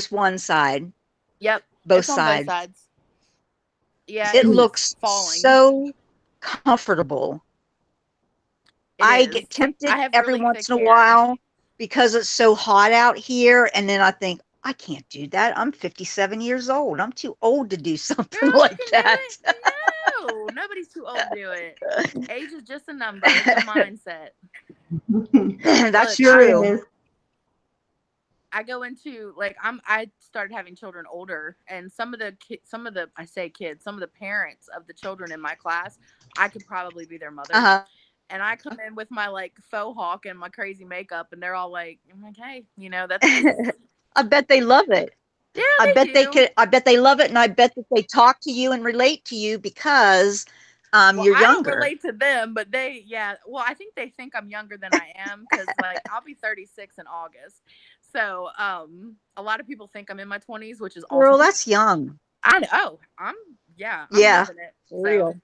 one side, Yep, both it's on both sides. sides. Yeah, It it's just looks falling. so comfortable. It I is. get I tempted have every really once thick in a hair. while because it's so hot out here, and then I think, "I can't do that. I'm 57 years old. I'm too old to do something Girl, you like can do that." it. No, nobody's too old to do it. Age is just a number. It's a mindset. That's Look, It true. is. I go into like I started having children older, and some of the I say kids, some of the parents of the children in my class, I could probably be their mother. Uh-huh. And I come in with my like faux hawk and my crazy makeup, and they're all like, I'm like, hey, that's just I bet they love it. yeah, they do. I bet they love it, and I bet that they talk to you and relate to you because, Well, you're I don't younger. relate to them, but they, yeah. Well, I think they think I'm younger than I am because, like, I'll be 36 in August. So, a lot of people think I'm in my 20s, which is Girl, awesome. that's young. I know. Oh, yeah, I'm Yeah, loving it. for So, real.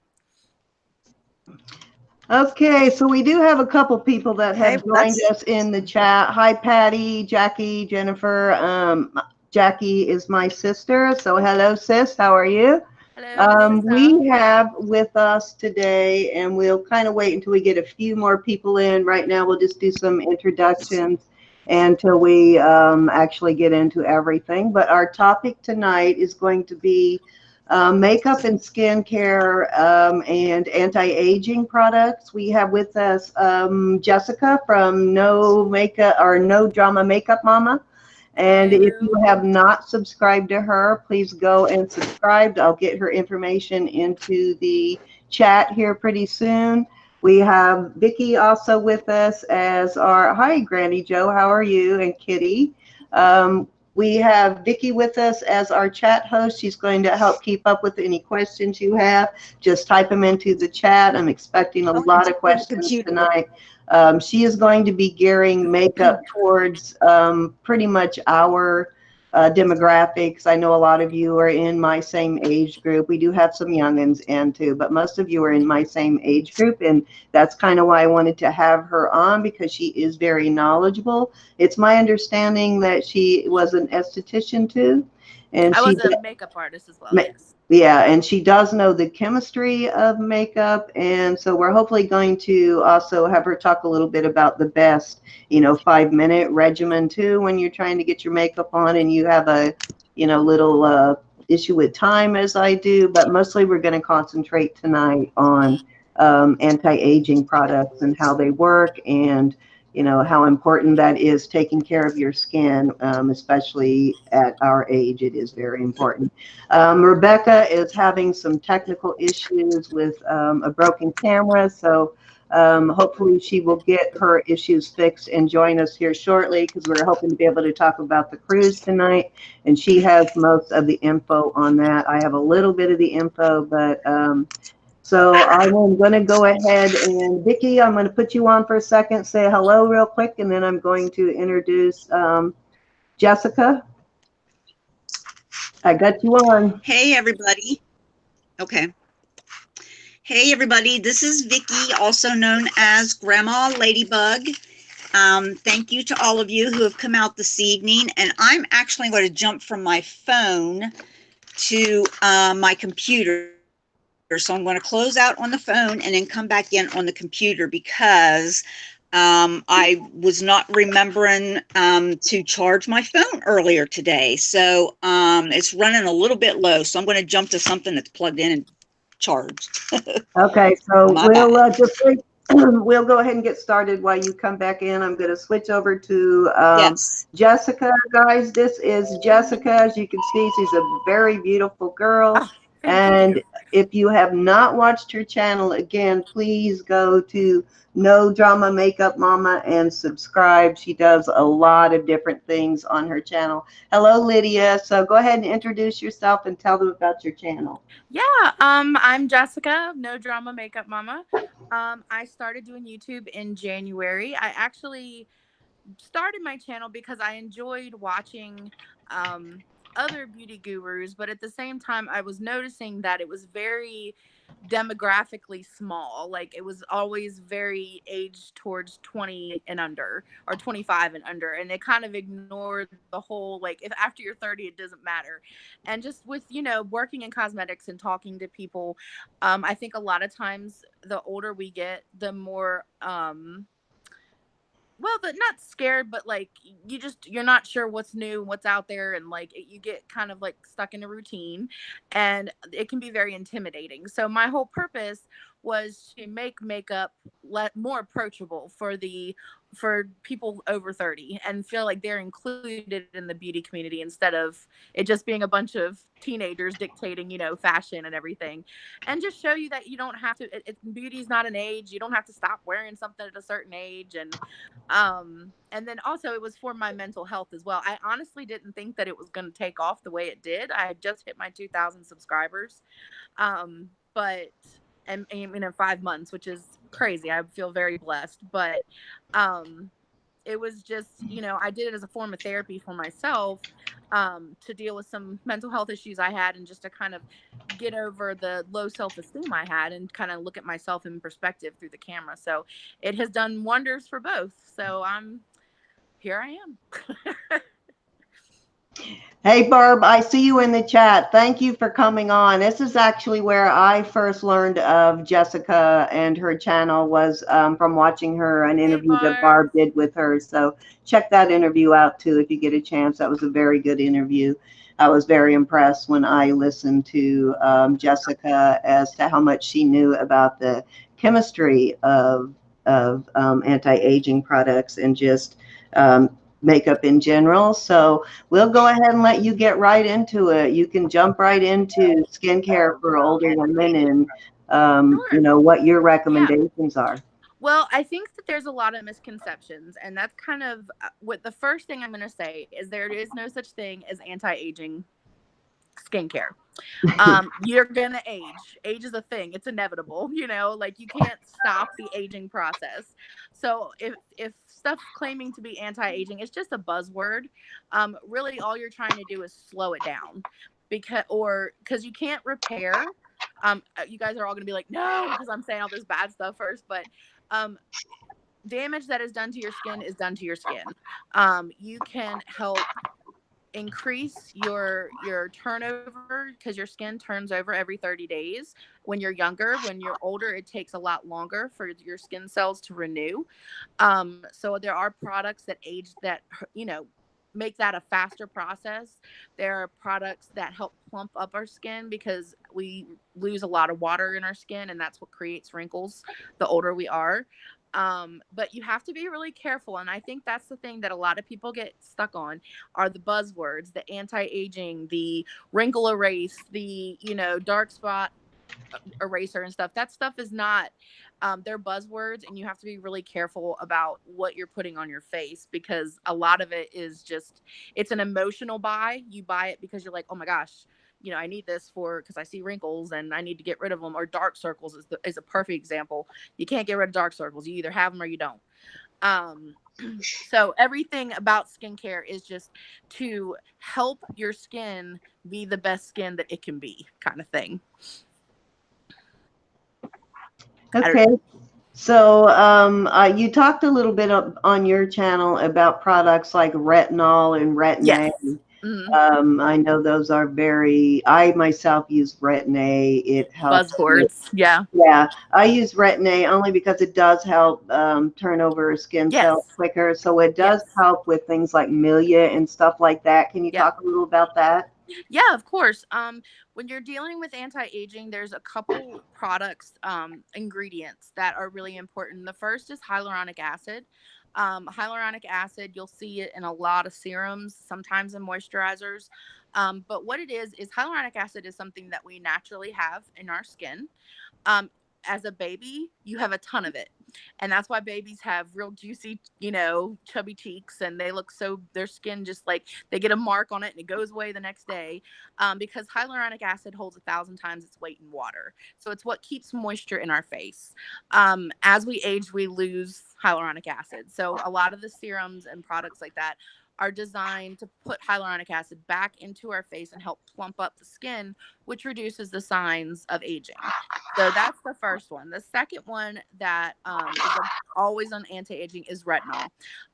Okay, so we do have a couple people that Okay, have well, joined that's us in the chat. Hi, Patty, Jackie, Jennifer. Jackie is my sister. So hello, sis. How are you? hello, sister. We have with us today, and we'll kind of wait until we get a few more people in. Right now, we'll just do some introductions until we actually get into everything. But our topic tonight is going to be makeup and skincare and anti-aging products. We have with us Jessica from No Makeup or No Drama Makeup Mama. And if you Hello. have not subscribed to her, please go and subscribe. I'll get her information into the chat here pretty soon. We have Vicky also with us as our, hi, Granny Joe, how are you? And Kitty. We have Vicky with us as our chat host. She's going to help keep up with any questions you have. Just type them into the chat. I'm expecting a going lot to of the questions computer. tonight. She is going to be gearing makeup towards pretty much our demographics. I know a lot of you are in my same age group. We do have some youngins in too, but most of you are in my same age group. And that's kind of why I wanted to have her on because she is very knowledgeable. It's my understanding that she was an esthetician too. And I she was a makeup artist as well. Ma- Yes. Yeah, and she does know the chemistry of makeup, and so we're hopefully going to also have her talk a little bit about the best, 5-minute regimen too when you're trying to get your makeup on and you have a, little issue with time as I do, but mostly we're going to concentrate tonight on anti-aging products and how they work and how important that is taking care of your skin, especially at our age. It is very important. Rebecca is having some technical issues with a broken camera, so hopefully she will get her issues fixed and join us here shortly because we're hoping to be able to talk about the cruise tonight. And she has most of the info on that. I have a little bit of the info, but so I'm going to go ahead and Vicki, I'm going to put you on for a second, say hello real quick, and then I'm going to introduce Jessica. I got you on. Hey, everybody. Okay. Hey, everybody. This is Vicky, also known as Grandma Ladybug. Thank you to all of you who have come out this evening. And I'm actually going to jump from my phone to my computer. So I'm going to close out on the phone and then come back in on the computer because I was not remembering to charge my phone earlier today. So it's running a little bit low. So I'm going to jump to something that's plugged in and charged. Okay, so My we'll bad. just wait. We'll go ahead and get started while you come back in. I'm going to switch over to Yes. Jessica, guys. This is Jessica. As you can see, she's a very beautiful girl. Oh, thank And you. if you have not watched her channel, again, please go to No Drama Makeup Mama and subscribe. She does a lot of different things on her channel. Hello, Lydia. So go ahead and introduce yourself and tell them about your channel. Yeah, I'm Jessica, No Drama Makeup Mama. I started doing YouTube in January. I actually started my channel because I enjoyed watching um other beauty gurus, but at the same time, I was noticing that it was very demographically small. Like it was always very aged towards 20 and under or 25 and under. And it kind of ignored the whole, like, if after you're 30, it doesn't matter. And just with, working in cosmetics and talking to people, I think a lot of times the older we get, the more, well, but not scared, but like you're not sure what's new, what's out there, and like you get kind of like stuck in a routine, and it can be very intimidating. So my whole purpose was to make makeup more approachable for people over 30 and feel like they're included in the beauty community instead of it just being a bunch of teenagers dictating, fashion and everything. And just show you that you don't have to, beauty's not an age. You don't have to stop wearing something at a certain age. And then also it was for my mental health as well. I honestly didn't think that it was going to take off the way it did. I had just hit my 2,000 subscribers. But and in 5 months, which is crazy. I feel very blessed, but um it was just, I did it as a form of therapy for myself, to deal with some mental health issues I had, and just to kind of get over the low self-esteem I had and kind of look at myself in perspective through the camera. So it has done wonders for both. So here I am. Hey, Barb, I see you in the chat. Thank you for coming on. This is actually where I first learned of Jessica, and her channel was from watching an Hey, interview that Barb. Barb did with her. So check that interview out too if you get a chance. That was a very good interview. I was very impressed when I listened to Jessica as to how much she knew about the chemistry of anti-aging products and just makeup in general. So we'll go ahead and let you get right into it. You can jump right into skincare for older women and, Sure. what your Yeah. recommendations are. Well, I think that there's a lot of misconceptions, and that's kind of what the first thing I'm going to say is: there is no such thing as anti-aging skincare. You're gonna age. Age is a thing. It's inevitable. Like you can't stop the aging process. So if stuff claiming to be anti-aging is just a buzzword, really all you're trying to do is slow it down, because you can't repair. You guys are all gonna be like, no, because I'm saying all this bad stuff first, but um, damage that is done to your skin is done to your skin. You can help increase your turnover, because your skin turns over every 30 days. When you're younger, when you're older, it takes a lot longer for your skin cells to renew. So there are products that age that, make that a faster process. There are products that help plump up our skin because we lose a lot of water in our skin, and that's what creates wrinkles the older we are. But you have to be really careful, and I think that's the thing that a lot of people get stuck on are the buzzwords: the anti-aging, the wrinkle erase, the dark spot eraser and stuff. That stuff is not, they're buzzwords, and you have to be really careful about what you're putting on your face, because a lot of it is just, it's an emotional buy. You buy it because you're like, oh my gosh, I need this for, because I see wrinkles and I need to get rid of them. Or dark circles is a perfect example. You can't get rid of dark circles. You either have them or you don't. um so everything about skincare is just to help your skin be the best skin that it can be, kind of thing. I don't Okay. know. So you talked a little bit on your channel about products like retinol and Yes. Retin-A. Hmm. I know those are I myself use Retin-A. It helps with. Buzzwords. Yeah. Yeah, I use Retin-A only because it does help turn over skin cells Yes. quicker. So it does Yes. help with things like milia and stuff like that. Can you Yep. talk a little about that? Yeah, of course. When you're dealing with anti-aging, there's a couple products, ingredients that are really important. The first is hyaluronic acid. Hyaluronic acid, you'll see it in a lot of serums, sometimes in moisturizers. But what it is hyaluronic acid is something that we naturally have in our skin. um as a baby, you have a ton of it, and that's why babies have real juicy, chubby cheeks, and they look so, their skin just like they get a mark on it and it goes away the next day, because hyaluronic acid holds 1,000 times its weight in water. So it's what keeps moisture in our face. As we age, we lose hyaluronic acid, so a lot of the serums and products like that are designed to put hyaluronic acid back into our face and help plump up the skin, which reduces the signs of aging. So that's the first one. The second one that is always on anti-aging is retinol.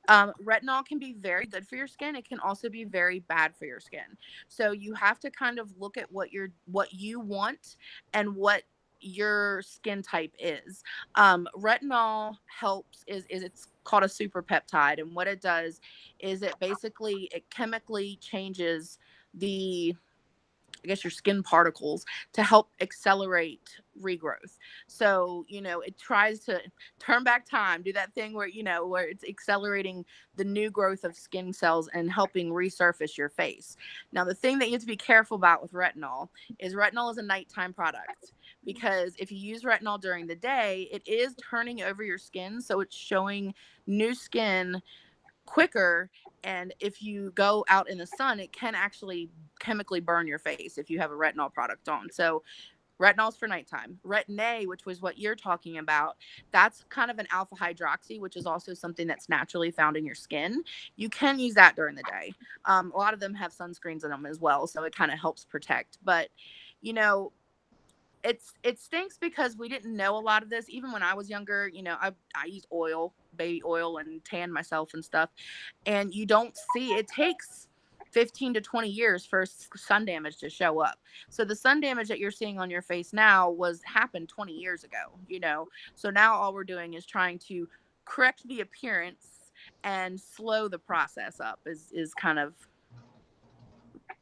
Retinol can be very good for your skin. It can also be very bad for your skin. So you have to kind of look at what you want and what your skin type is. Retinol helps is it's called a super peptide, and what it does is it chemically changes the, I guess, your skin particles to help accelerate regrowth. So, it tries to turn back time, do that thing where it's accelerating the new growth of skin cells and helping resurface your face. Now, the thing that you have to be careful about with retinol is a nighttime product, because if you use retinol during the day, it is turning over your skin. So it's showing new skin quicker, and if you go out in the sun, it can actually chemically burn your face if you have a retinol product on. So retinol's for nighttime. Retin-A, which was what you're talking about, that's kind of an alpha hydroxy, which is also something that's naturally found in your skin. You can use that during the day. A lot of them have sunscreens in them as well, so it kind of helps protect. But you know it stinks because we didn't know a lot of this. Even when I was younger, I used baby oil, and tan myself and stuff. And you don't see, it takes 15 to 20 years for sun damage to show up. So the sun damage that you're seeing on your face now happened 20 years ago. So now all we're doing is trying to correct the appearance and slow the process up is kind of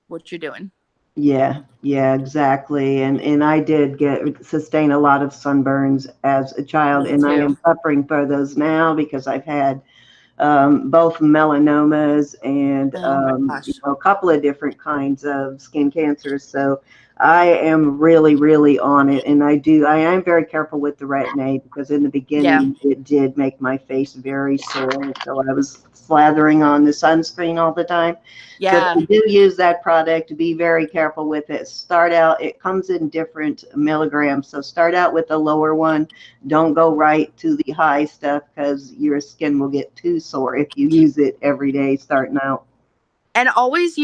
what you're doing. Yeah, yeah, exactly. And I did sustain a lot of sunburns as a child, Me and I too. am suffering for those now because I've had both melanomas and Oh my gosh. a couple of different kinds of skin cancers. So I am really, really on it, and I am very careful with the Retin-A because in the Yeah. beginning it did make my face very sore, so I was slathering on the sunscreen all the time. So if Yeah. you do use that product, be very careful with it. Start out, it comes in different milligrams, so start out with the lower one. Don't go right to the high stuff because your skin will get too sore if you use it every day starting out. And always,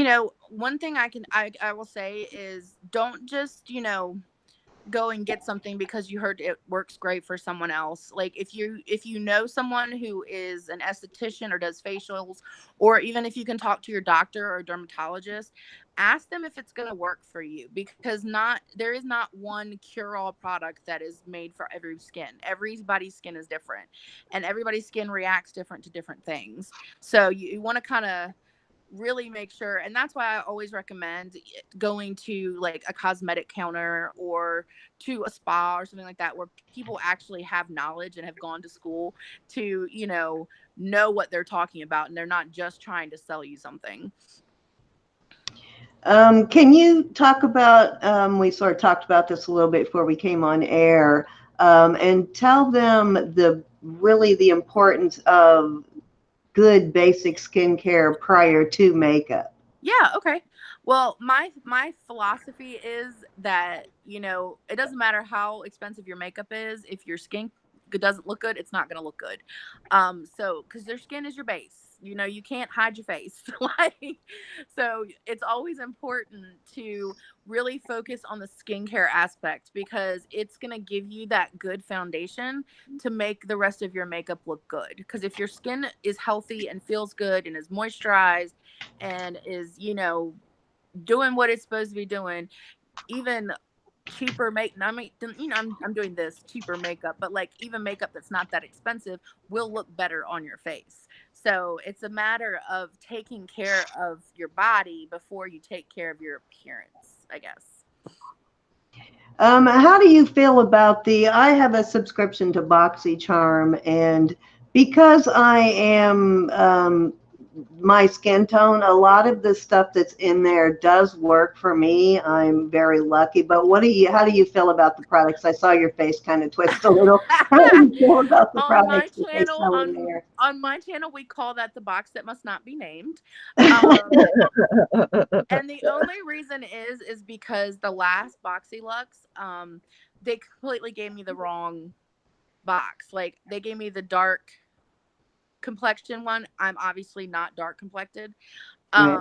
one thing I will say is don't just, go and get something because you heard it works great for someone else. Like if you know someone who is an esthetician or does facials, or even if you can talk to your doctor or dermatologist, ask them if it's going to work for you, because not there is not one cure all product that is made for every skin. Everybody's skin is different, and everybody's skin reacts different to different things. So you want to kind of really make sure, and that's why I always recommend going to like a cosmetic counter or to a spa or something like that, where people actually have knowledge and have gone to school to know what they're talking about, and they're not just trying to sell you something. Can you talk about, we sort of talked about this a little bit before we came on air, and tell them the importance of good basic skincare prior to makeup? Yeah, okay. Well, my philosophy is that, it doesn't matter how expensive your makeup is. If your skin doesn't look good, it's not going to look good. So cuz your skin is your base. You can't hide your face. Like, so it's always important to really focus on the skincare aspect, because it's going to give you that good foundation to make the rest of your makeup look good. Because if your skin is healthy and feels good and is moisturized and is doing what it's supposed to be doing, even cheaper make I mean I'm doing this cheaper makeup, but like even makeup that's not that expensive will look better on your face. So it's a matter of taking care of your body before you take care of your appearance, I guess. How do you feel about I have a subscription to BoxyCharm, and because I am my skin tone, a lot of the stuff that's in there does work for me. I'm very lucky. But how do you feel about the products? I saw your face kind of twist a little. How do you feel about the On my products that they channel sell in on there? on my channel we call that the box that must not be named. um and the only reason is because the last Boxy Lux, they completely gave me the wrong box. Like they gave me the dark complexion one. I'm obviously not dark complected. Right.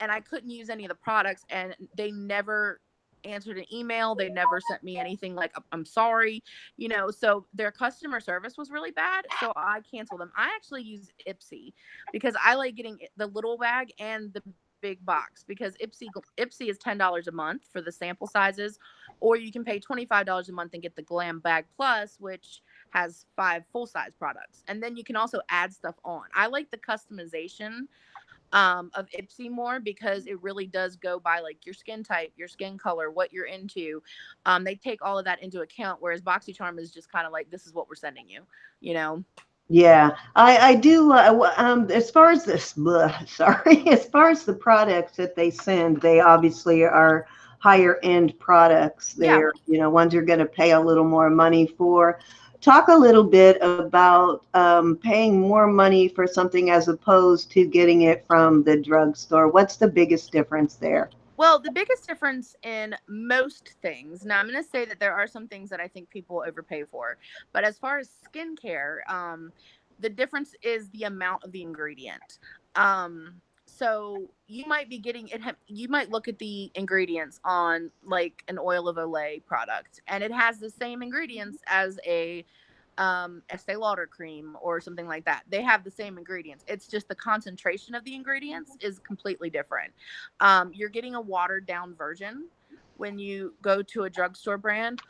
And I couldn't use any of the products, and they never answered an email. They never sent me anything like, I'm sorry, so their customer service was really bad. So I canceled them. I actually use Ipsy because I like getting the little bag and the big box, because Ipsy is $10 a month for the sample sizes, or you can pay $25 a month and get the Glam Bag Plus, which has 5 full size products. And then you can also add stuff on. I like the customization of Ipsy more, because it really does go by like your skin type, your skin color, what you're into. They take all of that into account, whereas BoxyCharm is just kind of like, this is what we're sending you, you know? Yeah, I do. As far as this, sorry, as far as the products that they send, they obviously are higher end products. Yeah. They're, ones you're going to pay a little more money for. Talk a little bit about paying more money for something as opposed to getting it from the drugstore. What's the biggest difference there? Well, the biggest difference in most things, now I'm going to say that there are some things that I think people overpay for, but as far as skincare, the difference is the amount of the ingredient. So you might be getting it, you might look at the ingredients on like an oil of Olay product, and it has the same ingredients as a Estee Lauder cream or something like that. They have the same ingredients. It's just the concentration of the ingredients is completely different. You're getting a watered down version when you go to a drugstore brand.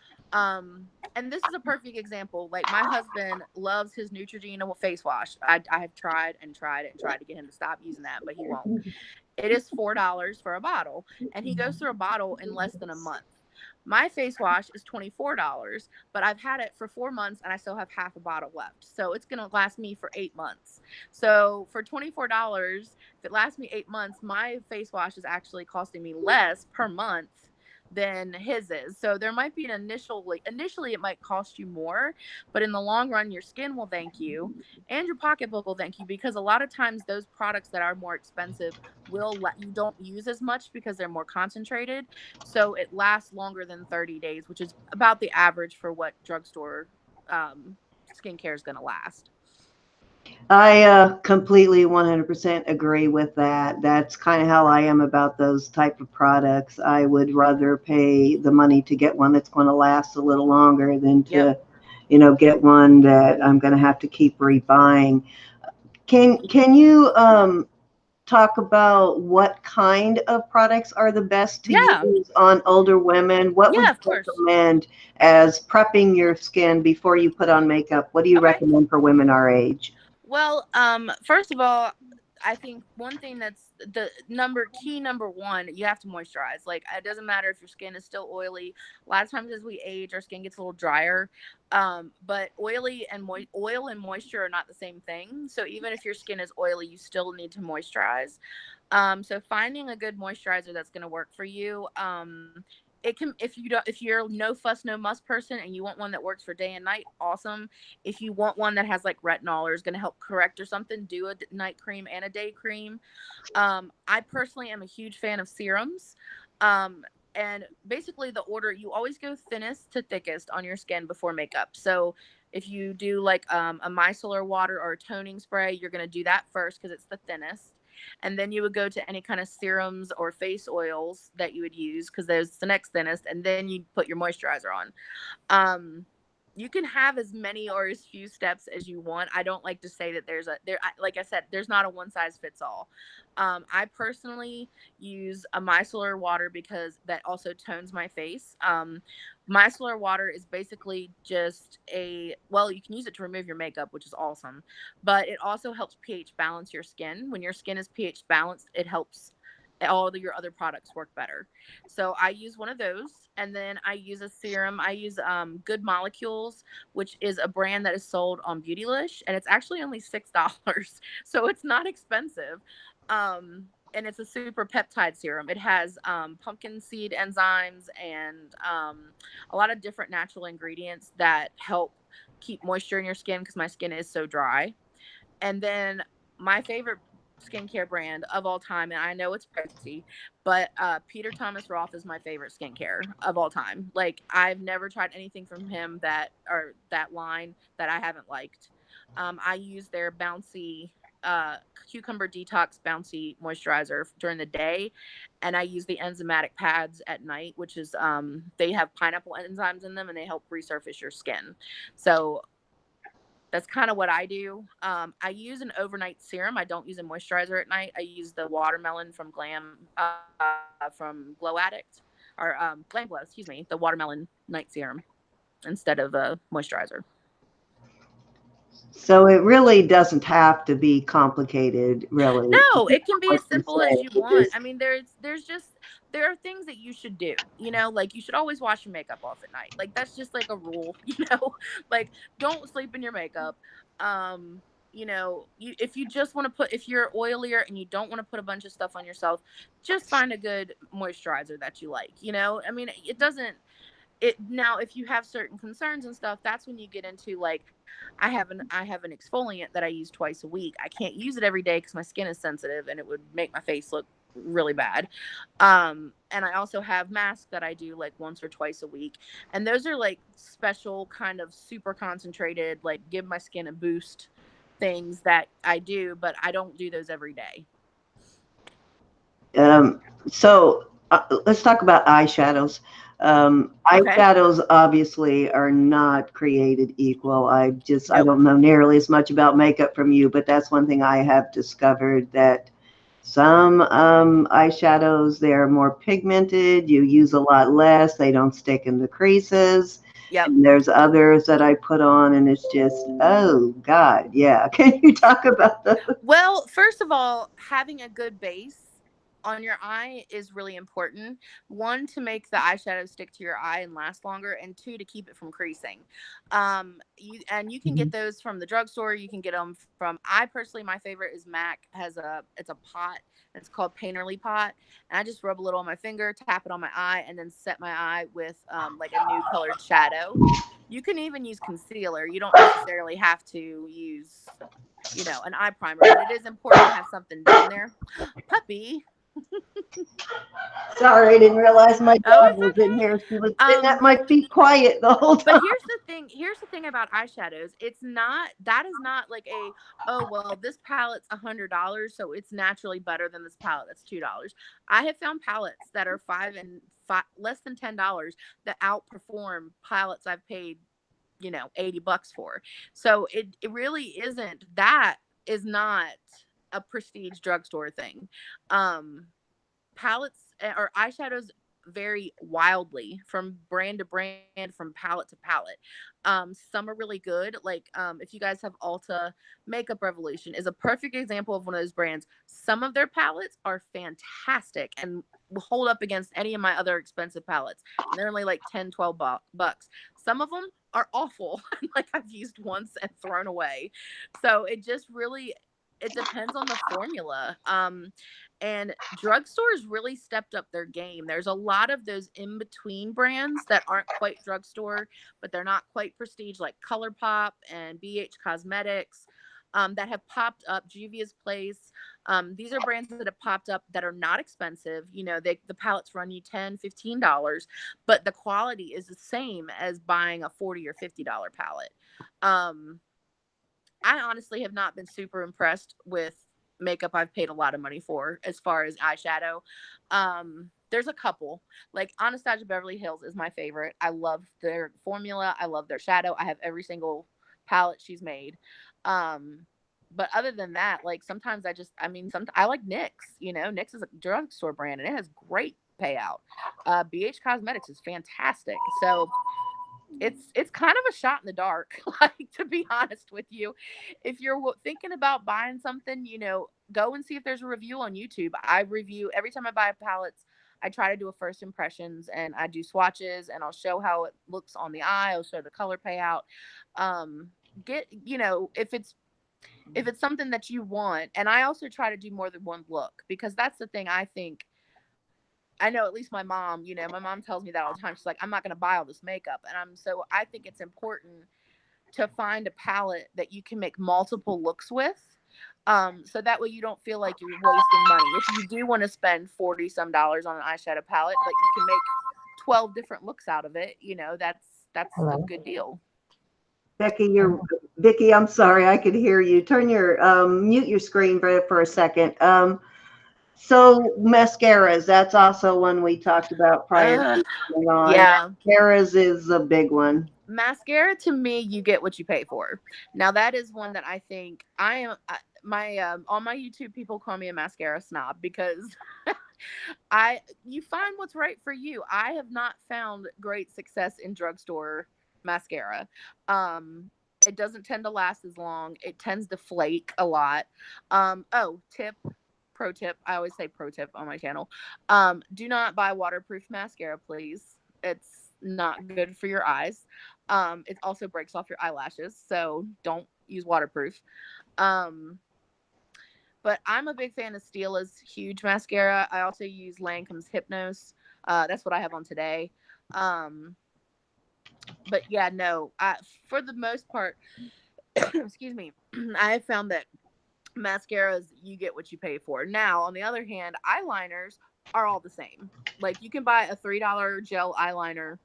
And this is a perfect example. Like, my husband loves his Neutrogena face wash. I have tried and tried and tried to get him to stop using that, but he won't. It is $4 for a bottle, and he goes through a bottle in less than a month. My face wash is $24, but I've had it for 4 months and I still have half a bottle left. So it's going to last me for 8 months. So for $24, if it lasts me 8 months, my face wash is actually costing me less per month than his is. So there might be an initially it might cost you more, but in the long run your skin will thank you and your pocketbook will thank you, because a lot of times those products that are more expensive will let you don't use as much because they're more concentrated. So it lasts longer than 30 days, which is about the average for what drugstore skincare is going to last. I completely 100% agree with that. That's kind of how I am about those type of products. I would rather pay the money to get one that's going to last a little longer than Yep. to, get one that I'm going to have to keep rebuying. Can you talk about what kind of products are the best to Yeah. use on older women? What would Yeah, of you course. recommend as prepping your skin before you put on makeup? What do you Okay. recommend for women our age? Well, first of all, I think one thing that's the number one, you have to moisturize. Like, it doesn't matter if your skin is still oily. A lot of times as we age, our skin gets a little drier. But oil and moisture are not the same thing. So even if your skin is oily, you still need to moisturize. So finding a good moisturizer that's going to work for you. It can, if you're no fuss no muss person and you want one that works for day and night, awesome. If you want one that has like retinol or is going to help correct or something, do a night cream and a day cream. I personally am a huge fan of serums. And basically the order, you always go thinnest to thickest on your skin before makeup. So if you do like a micellar water or a toning spray, you're going to do that first because it's the thinnest. And then you would go to any kind of serums or face oils that you would use, because there's the next thinnest, and then you put your moisturizer on. um you can have as many or as few steps as you want. I don't like to say that like I said, there's not a one size fits all. I personally use a micellar water because that also tones my face. Micellar water is basically just you can use it to remove your makeup, which is awesome, but it also helps pH balance your skin. When your skin is pH balanced, it helps all of your other products work better. So I use one of those, and then I use a serum. I use Good Molecules, which is a brand that is sold on Beautylish, and it's actually only $6, so it's not expensive. And it's a super peptide serum. It has pumpkin seed enzymes and a lot of different natural ingredients that help keep moisture in your skin, because my skin is so dry. And then my favorite skincare brand of all time, and I know it's pricey, but Peter Thomas Roth is my favorite skincare of all time. Like, I've never tried anything from him that line that I haven't liked. I use their bouncy cucumber detox bouncy moisturizer during the day, and I use the enzymatic pads at night, which is they have pineapple enzymes in them and they help resurface your skin. So that's kind of what I do. I use an overnight serum. I don't use a moisturizer at night. I use the watermelon from from Glow Addict, or Glam Glow, excuse me, the watermelon night serum instead of a moisturizer. So it really doesn't have to be complicated, really. No, it can be What as you're simple as saying. you It want. just, I mean, there are things that you should do, you know, like you should always wash your makeup off at night. Like that's just like a rule, you know, like don't sleep in your makeup. You know, if you just want to if you're oilier and you don't want to put a bunch of stuff on yourself, just find a good moisturizer that you like, you know? I mean, it doesn't it now if you have certain concerns and stuff, that's when you get into like I have an exfoliant that I use twice a week. I can't use it every day because my skin is sensitive and it would make my face look really bad. And I also have masks that I do like once or twice a week, and those are like special kind of super concentrated, like give my skin a boost things that I do, but I don't do those every day. um, so let's talk about eyeshadows. Okay. Eyeshadows obviously are not created equal. I Nope. don't know nearly as much about makeup from you, but that's one thing I have discovered, that some eyeshadows, they're more pigmented. You use a lot less. They don't stick in the creases. Yep. And there's others that I put on and it's just, oh God, yeah. Can you talk about those? Well, first of all, having a good base on your eye is really important. One, to make the eyeshadow stick to your eye and last longer, and two, to keep it from creasing. You can get those from the drugstore. You can get them from. I personally, my favorite is MAC. It's a pot. It's called Painterly pot, and I just rub a little on my finger, tap it on my eye, and then set my eye with like a nude colored shadow. You can even use concealer. You don't necessarily have to use, you know, an eye primer, but it is important to have something down there. Puppy. Sorry, I didn't realize my Oh, dog it's was in here. She was okay. sitting at my feet quiet the whole But time. here's the thing about eyeshadows. It's not that is not like a, oh well, this palette's $100, so it's naturally better than this palette that's $2. I have found palettes that are less than $10 that outperform palettes I've paid, you know, $80 for. So it really isn't, that is not a prestige drugstore thing. Um Palettes or eyeshadows vary wildly from brand to brand, from palette to palette. Some are really good. Like if you guys have Ulta, Makeup Revolution is a perfect example of one of those brands. Some of their palettes are fantastic and will hold up against any of my other expensive palettes. And they're only like 10, 12 bucks. Some of them are awful. Like I've used once and thrown away. So it just really, it depends on the formula. And drugstores really stepped up their game. There's a lot of those in between brands that aren't quite drugstore, but they're not quite prestige, like ColourPop and BH Cosmetics, that have popped up. Juvia's Place. These are brands that have popped up that are not expensive. You know, the palettes run you $10, $15, but the quality is the same as buying a $40 or $50 palette. Um, I honestly have not been super impressed with makeup I've paid a lot of money for as far as eyeshadow. There's a couple. Like Anastasia Beverly Hills is my favorite. I love their formula. I love their shadow. I have every single palette she's made. Um, but other than that, like sometimes I like NYX. You know, NYX is a drugstore brand and it has great payout. BH Cosmetics is fantastic. So it's kind of a shot in the dark, like, to be honest with you. If you're thinking about buying something, you know, go and see if there's a review on YouTube. I review every time I buy palettes. I try to do a first impressions and I do swatches and I'll show how it looks on the eye. I'll show the color payout. um get, you know, if it's something that you want. And I also try to do more than one look, because that's the thing. I know, at least my mom, you know, my mom tells me that all the time. She's like, I'm not going to buy all this makeup. And I think it's important to find a palette that you can make multiple looks with. So that way you don't feel like you're wasting money. If you do want to spend 40 some dollars on an eyeshadow palette, but you can make 12 different looks out of it, you know, that's a Hello. good deal. Becky, you're Vicky, I'm sorry, I could hear you. Turn your mute your screen for a second. So mascaras, that's also one we talked about prior Ugh, to going on. yeah. Mascaras is a big one. Mascara, to me, you get what you pay for. Now that is one that I think my on my YouTube people call me a mascara snob because I you find what's right for you. I have not found great success in drugstore mascara. Um it doesn't tend to last as long. It tends to flake a lot. Oh, pro tip. I always say pro tip on my channel. Do not buy waterproof mascara, please. It's not good for your eyes. It also breaks off your eyelashes, so don't use waterproof. Um, but I'm a big fan of Stila's huge mascara. I also use Lancome's Hypnos. That's what I have on today. Um, but yeah, no, for the most part, excuse me, I have found that mascaras, you get what you pay for. Now, on the other hand, eyeliners are all the same. Like you can buy a $3 gel eyeliner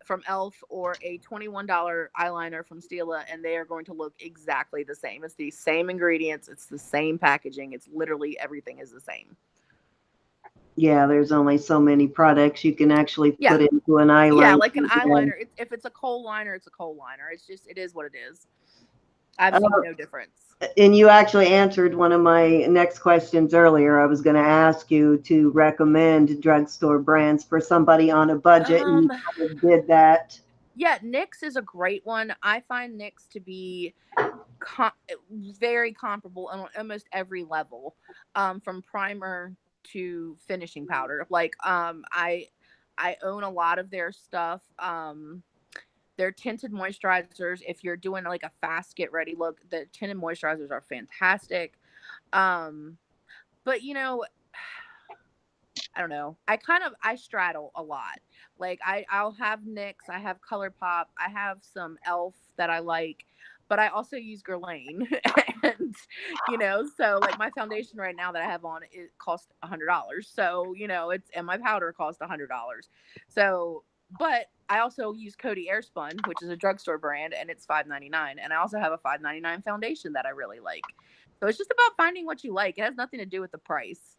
from Elf or a $21 eyeliner from Stila, and they are going to look exactly the same. It's the same ingredients, it's the same packaging, it's literally everything is the same. Yeah, there's only so many products you can actually Yeah. put into an Yeah, eyeliner. like an eyeliner. If it's a kohl liner, it's a kohl liner. It's just, it is what it is. I've seen no difference. And you actually answered one of my next questions earlier. I was going to ask you to recommend drugstore brands for somebody on a budget, and you kind of did that. Yeah, NYX is a great one. I find NYX to be very comparable on almost every level, from primer to finishing powder. Like, I own a lot of their stuff. Their tinted moisturizers, if you're doing like a fast get ready look, the tinted moisturizers are fantastic. Um, but I don't know. I straddle a lot. Like I'll have NYX, I have ColourPop, I have some Elf that I like, but I also use Guerlain. And so like my foundation right now that I have on, it costs $100. So, it's, and my powder cost $100. So, but I also use Coty Airspun, which is a drugstore brand, and it's $5.99. And I also have a $5.99 foundation that I really like. So it's just about finding what you like. It has nothing to do with the price.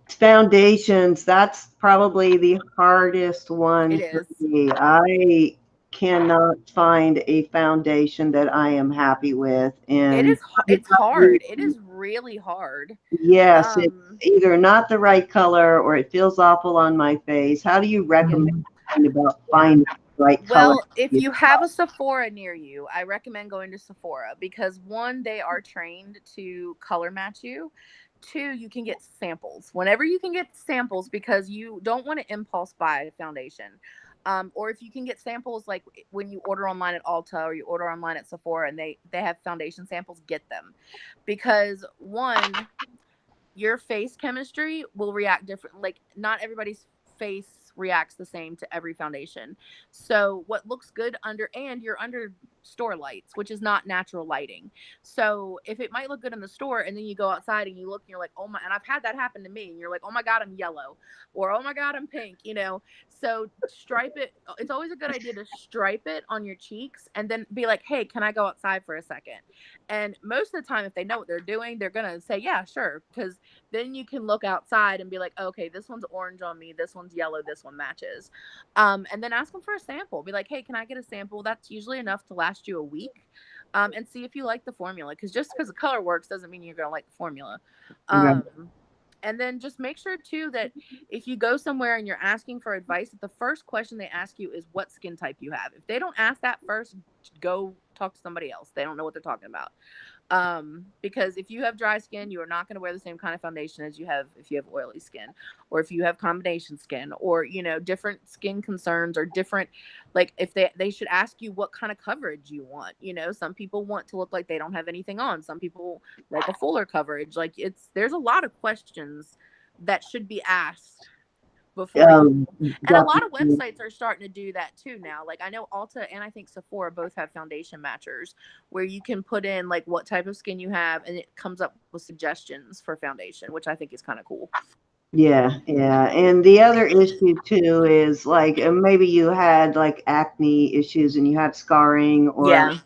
Foundations, that's probably the hardest one It for is. me. I cannot find a foundation that I am happy with. It And is. It's hard. It is really hard. yes, it's either not the right color or it feels awful on my face. How do you Yeah. recommend about finding the right color? Well, if you have a Sephora near you, I recommend going to Sephora because one, they are trained to color match you. Two, you can get samples whenever you can get samples because you don't want to impulse buy a foundation. Or if you can get samples, like when you order online at Ulta or you order online at Sephora and they have foundation samples, get them. Because one, your face chemistry will react different. Like not everybody's face reacts the same to every foundation. So what looks good and you're under store lights, which is not natural lighting. So if it might look good in the store and then you go outside and you look and you're like, oh my, and I've had that happen to me, and you're like, oh my God, I'm yellow, or oh my God, I'm pink. So stripe it. It's always a good idea to stripe it on your cheeks and then be like, hey, can I go outside for a second? And most of the time, if they know what they're doing, they're going to say, yeah, sure. Because then you can look outside and be like, okay, this one's orange on me, this one's yellow, this one matches. And then ask them for a sample. Be like, hey, can I get a sample? That's usually enough to last you a week. And see if you like the formula. Because just because the color works doesn't mean you're going to like the formula. And then just make sure too that if you go somewhere and you're asking for advice, the first question they ask you is what skin type you have. If they don't ask that first, go talk to somebody else. They don't know what they're talking about. Because if you have dry skin, you are not going to wear the same kind of foundation as you have if you have oily skin, or if you have combination skin, or different skin concerns, or different, like if they should ask you what kind of coverage you want. Some people want to look like they don't have anything on. Some people like a fuller coverage. Like there's a lot of questions that should be asked before and a lot of websites are starting to do that too now. Like I know Ulta and I think Sephora both have foundation matchers where you can put in like what type of skin you have and it comes up with suggestions for foundation, which I think is kind of cool. Yeah. And the other issue too is like maybe you had like acne issues and you have scarring, or Yeah.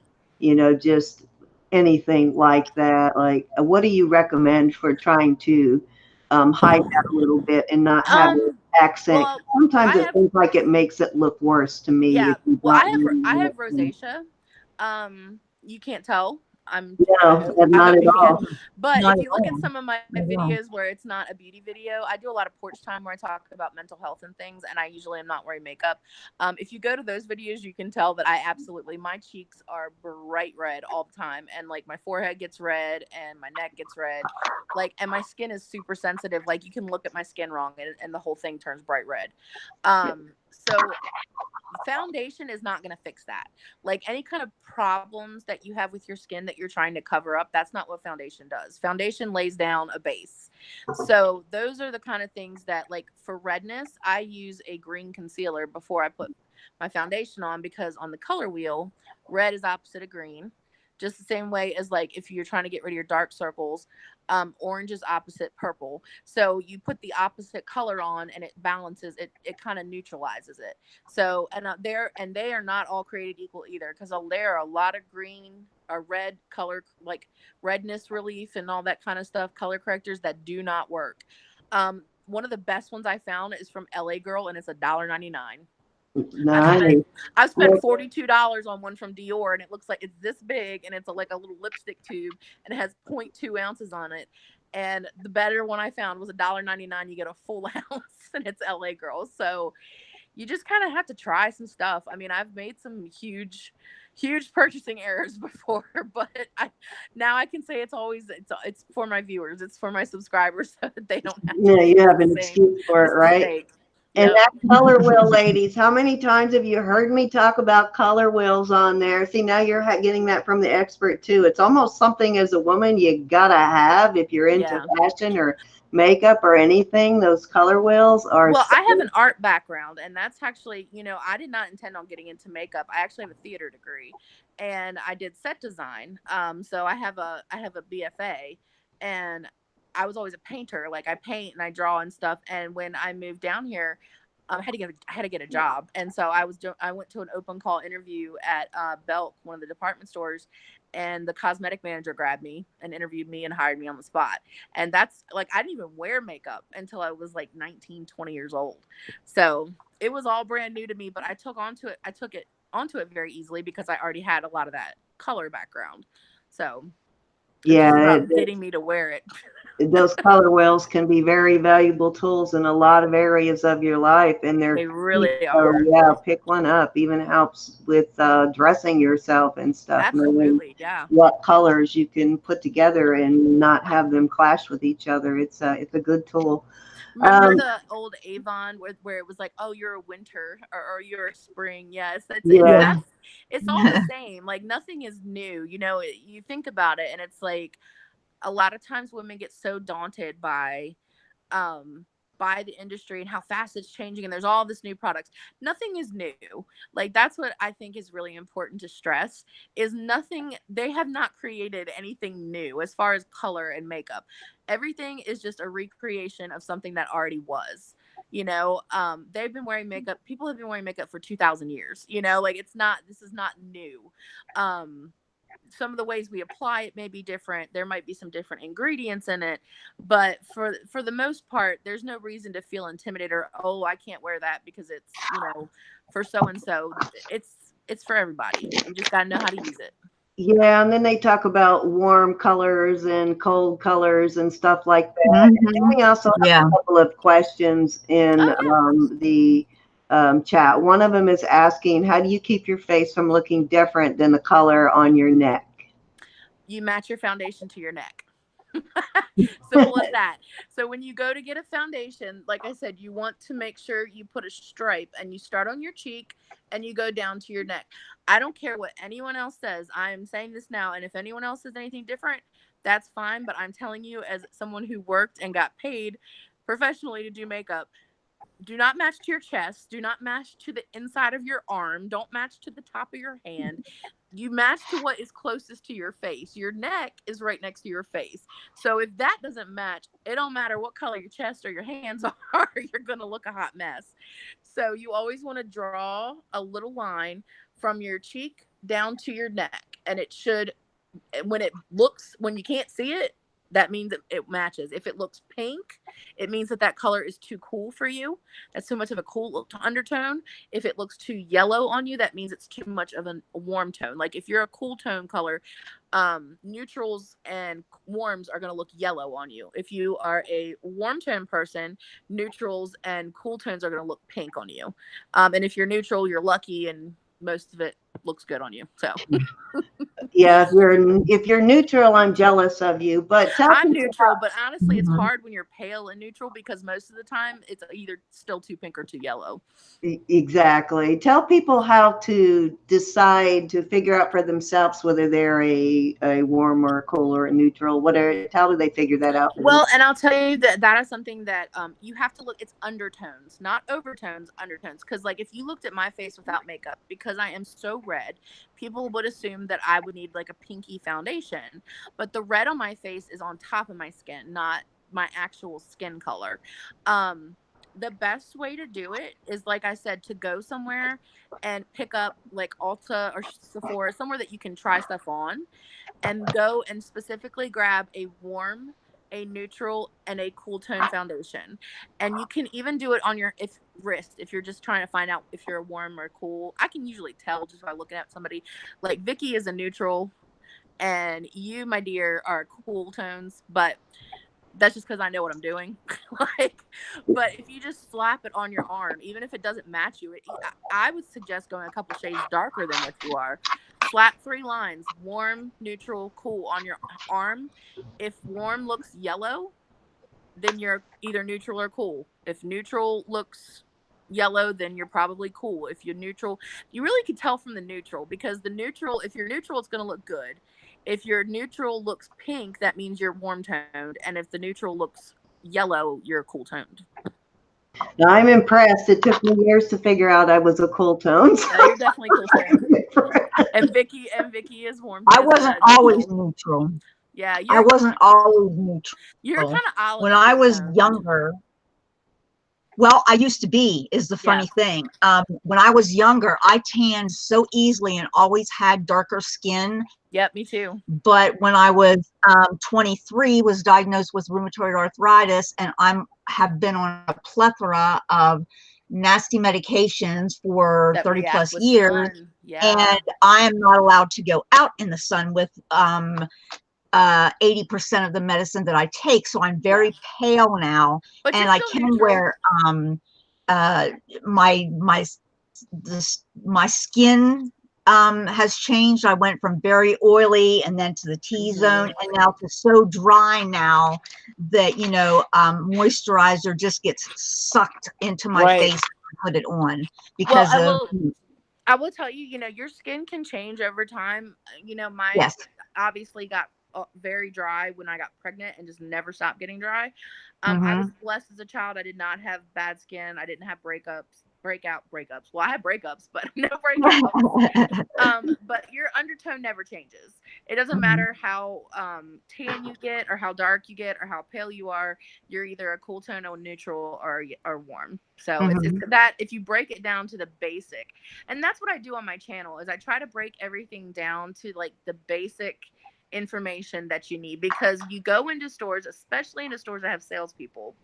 just anything like that. Like, what do you recommend for trying to hide that a little bit and not have an accent? Well, Sometimes I it have, seems like it makes it look worse to me yeah, if you've well, got I really have rosacea. You can't tell. no, I not hope at you can. all. But Not if at you look at all. some of my Not at all. videos where it's not a beauty video, I do a lot of porch time where I talk about mental health and things, and I usually am not wearing makeup. If you go to those videos, you can tell that my cheeks are bright red all the time, and like my forehead gets red and my neck gets red, like, and my skin is super sensitive. Like you can look at my skin wrong, and the whole thing turns bright red. So foundation is not going to fix that. Like any kind of problems that you have with your skin that you're trying to cover up, that's not what foundation does. Foundation lays down a base. So those are the kind of things that, like, for redness, I use a green concealer before I put my foundation on, because on the color wheel, red is opposite of green. Just the same way as, like, if you're trying to get rid of your dark circles, orange is opposite purple. So you put the opposite color on and it balances it, it kind of neutralizes it. So, and they are not all created equal either, because there are a lot of green or red color, like redness relief and all that kind of stuff, color correctors that do not work. One of the best ones I found is from LA Girl, and it's $1.99. I've spent Nice. I've spent $42 on one from Dior, and it looks like it's this big, and it's like a little lipstick tube, and it has zero point 0.2 ounces on it. And the better one I found was $1.99. You get a full ounce, and it's LA Girl. So you just kind of have to try some stuff. I mean, I've made some huge purchasing errors before, but now I can say it's for my viewers, it's for my subscribers, so that they don't have to Yeah, make you have the an same excuse for it, right? mistake. And Yep. that color wheel, ladies, how many times have you heard me talk about color wheels on there? See, now you're getting that from the expert too. It's almost something as a woman you gotta have if you're into Yeah. fashion or makeup or anything. Those color wheels are Well, so I have an art background, and that's actually, I did not intend on getting into makeup. I actually have a theater degree, and I did set design. So I have a BFA, and I was always a painter. Like I paint and I draw and stuff. And when I moved down here, I had to get a job, and so I went to an open call interview at Belk, one of the department stores, and the cosmetic manager grabbed me and interviewed me and hired me on the spot. And that's like, I didn't even wear makeup until I was like 19, 20 years old. So it was all brand new to me, but I took it onto it very easily because I already had a lot of that color background. So it's just yeah, about getting me to wear it. those color wheels can be very valuable tools in a lot of areas of your life, and they're They cheap. really So are. yeah, pick one up. Even helps with dressing yourself and stuff, knowing Absolutely. Yeah. what colors you can put together and not have them clash with each other. It's a good tool. Remember the old Avon where it was like, oh, you're a winter, or you're a spring. Yes, Yeah, Yeah. it's all the same. Like nothing is new. You think about it, and it's like a lot of times women get so daunted um by the industry and how fast it's changing, and there's all this new products. Nothing is new. Like that's what I think is really important to stress, is nothing, they have not created anything new as far as color and makeup. Everything is just a recreation of something that already was. They've been wearing makeup, people have been wearing makeup for 2000 years. Like this is not new. Some of the ways we apply it may be different. There might be some different ingredients in it, but for the most part, there's no reason to feel intimidated or, oh, I can't wear that because it's, for so and so. It's for everybody. You just got to know how to use it. yeah, and then they talk about warm colors and cold colors and stuff like that. And then Mhm. we also have Yeah. a couple of questions in Oh yeah. the chat. One of them is asking, how do you keep your face from looking different than the color on your neck? You match your foundation to your neck. Simple as that. So when you go to get a foundation, like I said, you want to make sure you put a stripe, and you start on your cheek and you go down to your neck. I don't care what anyone else says. I am saying this now, and if anyone else says anything different, that's fine, but I'm telling you, as someone who worked and got paid professionally to do makeup, do not match to your chest. Do not match to the inside of your arm. Don't match to the top of your hand. You match to what is closest to your face. Your neck is right next to your face. So if that doesn't match, it don't matter what color your chest or your hands are, you're going to look a hot mess. So you always want to draw a little line from your cheek down to your neck, and it should, when you can't see it, that means it matches. If it looks pink, it means that color is too cool for you. That's too much of a cool undertone. If it looks too yellow on you, that means it's too much of a warm tone. Like if you're a cool tone color, neutrals and warms are going to look yellow on you. If you are a warm tone person, neutrals and cool tones are going to look pink on you. And if you're neutral, you're lucky, and most of it looks good on you. So Yeah, if you're neutral, I'm jealous of you. But tell I'm people neutral, but honestly, it's Mhm. hard when you're pale and neutral, because most of the time it's either still too pink or too yellow. Exactly. Tell people how to decide to figure out for themselves whether they're a warm or a cool or a neutral. Whatever. How do they figure that out? Well, and I'll tell you that is something that you have to look. It's undertones, not overtones. Undertones, because like if you looked at my face without makeup, because I am so red, people would assume that I would need like a pinky foundation. But the red on my face is on top of my skin, not my actual skin color. The best way to do it is, like I said, to go somewhere and pick up like Ulta or Sephora, somewhere that you can try stuff on, and go and specifically grab a warm, a neutral, and a cool tone foundation. And you can even do it on your wrist if you're just trying to find out if you're warm or cool. I can usually tell just by looking at somebody. Like Vicky is a neutral, and you, my dear, are cool tones, but that's just because I know what I'm doing. Like, but if you just slap it on your arm, even if it doesn't match you, I would suggest going a couple shades darker than what you are. Slap 3 lines: warm, neutral, cool on your arm. If warm looks yellow, then you're either neutral or cool. If neutral looks yellow, then you're probably cool. If you're neutral, you really can tell from the neutral, because the neutral, if you're neutral, it's going to look good. If your neutral looks pink, that means you're warm toned. And if the neutral looks yellow, you're cool toned. Now, I'm impressed. It took me years to figure out I was a cool tone. Yeah, you're definitely cool toned. And Vicky is warm. I wasn't always neutral. Yeah, I wasn't always neutral. You're kind of olive when I was toned. younger. Well, I used to be, is the funny thing. When I was younger, I tanned so easily and always had darker skin. Yep, me too. But when I was 23, was diagnosed with rheumatoid arthritis, and have been on a plethora of nasty medications for 30 plus years. Yeah. And I am not allowed to go out in the sun with 80% of the medicine that I take. So I'm very pale now, but and I can wear my skin has changed. I went from very oily and then to the T-zone, and now to so dry now that, you know, moisturizer just gets sucked into my face and put it on because I will tell you, you know, your skin can change over time. You know, mine obviously got very dry when I got pregnant and just never stopped getting dry. I was blessed as a child. I did not have bad skin. I didn't have breakups. Well, I had breakups, but no breakups. But your undertone never changes. It doesn't matter how tan you get or how dark you get or how pale you are. You're either a cool tone or neutral or warm. So it's that if you break it down to the basic, and that's what I do on my channel, is I try to break everything down to like the basic information that you need, because you go into stores, especially into stores that have salespeople,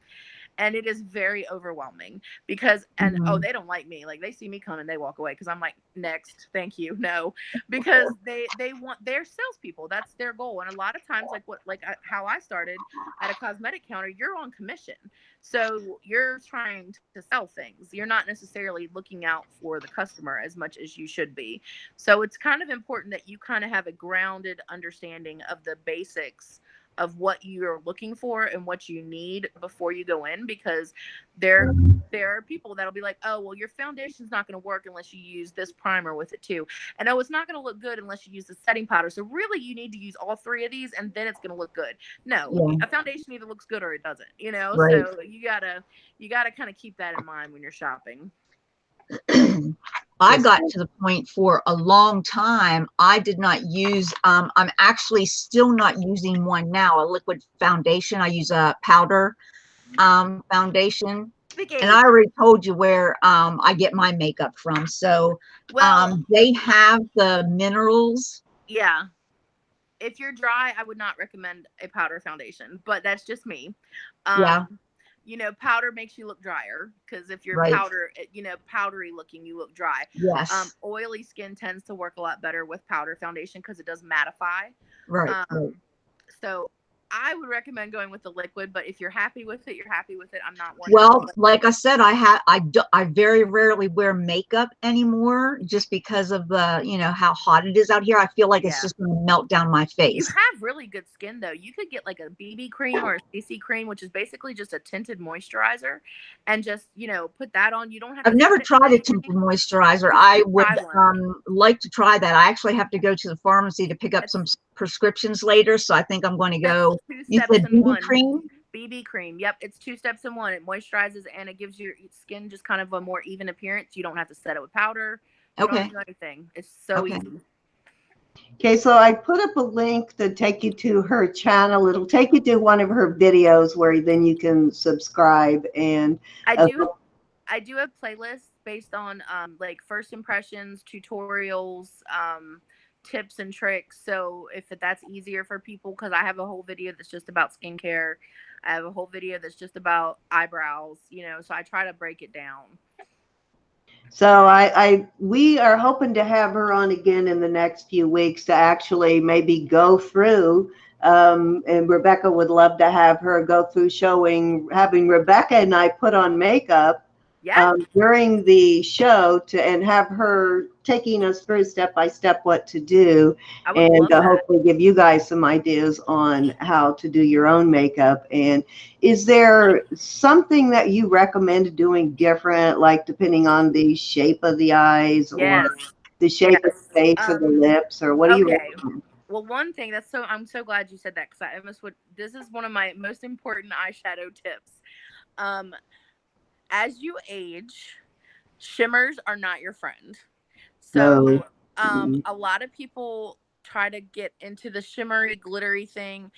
and it is very overwhelming because they don't like me. Like, they see me come and they walk away because I'm like, next, thank you, no, because they want, they're salespeople, that's their goal. And a lot of times, how I started at a cosmetic counter, you're on commission, so you're trying to sell things. You're not necessarily looking out for the customer as much as you should be. So it's kind of important that you kind of have a grounded understanding of the basics of what you're looking for and what you need before you go in, because there are people that'll be like, oh, well, your foundation's not going to work unless you use this primer with it too, and oh, it's not going to look good unless you use the setting powder, so really you need to use all 3 of these and then it's going to look good. No, a foundation either looks good or it doesn't, you know. So you gotta kind of keep that in mind when you're shopping. I got to the point for a long time, I did not use, I'm actually still not using one now, a liquid foundation. I use a powder foundation. Vicky, Vicky. And I already told you where I get my makeup from. So Well, they have the minerals. yeah. If you're dry, I would not recommend a powder foundation, but that's just me. Yeah, You know, powder makes you look drier because if you're right. powdery looking, you look dry. Yes. Oily skin tends to work a lot better with powder foundation because it does mattify. Right. Right. Um, so I would recommend going with the liquid, but if you're happy with it, you're happy with it. I'm not one. Well, like I said, I very rarely wear makeup anymore just because of the, how hot it is out here. I feel like it's Yeah. just going to melt down my You face. have really good skin though. You could get like a BB cream or a CC cream, which is basically just a tinted moisturizer, and just put that on. You don't have I've to never set it tried a with tinted anything. moisturizer. You I should would try one. like to try that. I actually have to go to the pharmacy to pick up some prescriptions later, so I think I'm going to That's go. two You steps said in BB one. cream? BB cream. Yep, it's 2 steps in one. It moisturizes and it gives your skin just kind of a more even appearance. You don't have to set it with powder. You don't have Okay. to do anything. It's so Okay. easy. Okay, so I put up a link to take you to her channel. It'll take you to one of her videos where then you can subscribe. And I do have playlists based on like first impressions, tutorials, tips and tricks. So if that's easier for people, because I have a whole video that's just about skincare. I have a whole video that's just about eyebrows, so I try to break it down. so we are hoping to have her on again in the next few weeks to actually maybe go through. And Rebecca would love to have her go through having Rebecca and I put on makeup Yeah. during the show and have her taking us through step by step what to do, I would and love that. hopefully give you guys some ideas on how to do your own makeup. And is there something that you recommend doing different, like depending on the shape of the eyes Yes. or the shape of the face or the lips, or what do you Okay. recommend? Well, one thing I'm so glad you said that because I almost would. This is one of my most important eyeshadow tips. As you age, shimmers are not your friend. No. So, a lot of people try to get into the shimmery, glittery thing.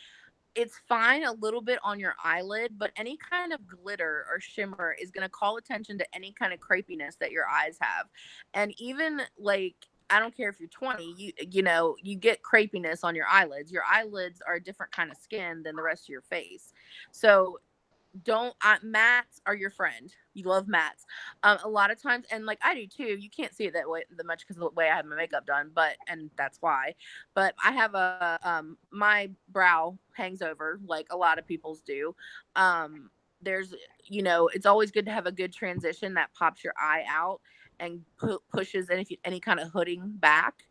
It's fine a little bit on your eyelid, but any kind of glitter or shimmer is going to call attention to any kind of crepiness that your eyes have. And even like, I don't care if you're 20, you get crepiness on your eyelids. Your eyelids are a different kind of skin than the rest of your face. So mattes are your friend. You love mattes. A lot of times, and like I do too, you can't see it that much because of the way I have my makeup done, and that's why. But I have my brow hangs over like a lot of people's do. There's it's always good to have a good transition that pops your eye out and pushes any kind of hooding back.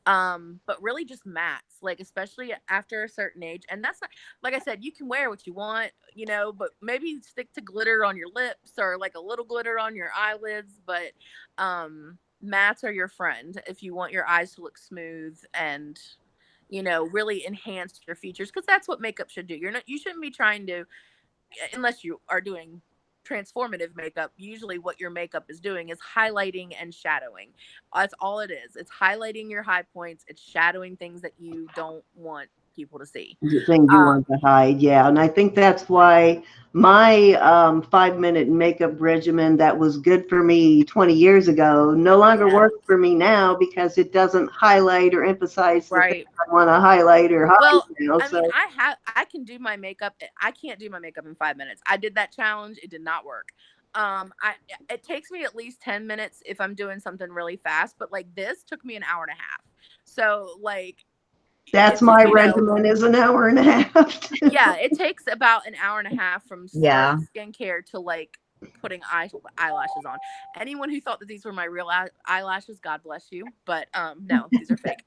But really just mattes, like especially after a certain age. And that's not, like I said, you can wear what you want, but maybe stick to glitter on your lips or like a little glitter on your eyelids. But mattes are your friend if you want your eyes to look smooth and really enhance your features, because that's what makeup should do. You shouldn't be trying to, unless you are doing transformative makeup. Usually what your makeup is doing is highlighting and shadowing. That's all it is. It's highlighting your high points. It's shadowing things that you don't want people to see. The thing you want to hide, yeah. And I think that's why my 5-minute makeup regimen that was good for me 20 years ago no longer works for me now, because it doesn't highlight or emphasize the things I want to highlight or hide. Well, now, I mean, I can do my makeup. I can't do my makeup in 5 minutes. I did that challenge. It did not work. It takes me at least 10 minutes if I'm doing something really fast, but like this took me an hour and a half. So like, that's my regimen is an hour and a half. Yeah, it takes about an hour and a half from starting skincare to like putting eyelashes on. Anyone who thought that these were my real eyelashes, God bless you. But no, these are fake.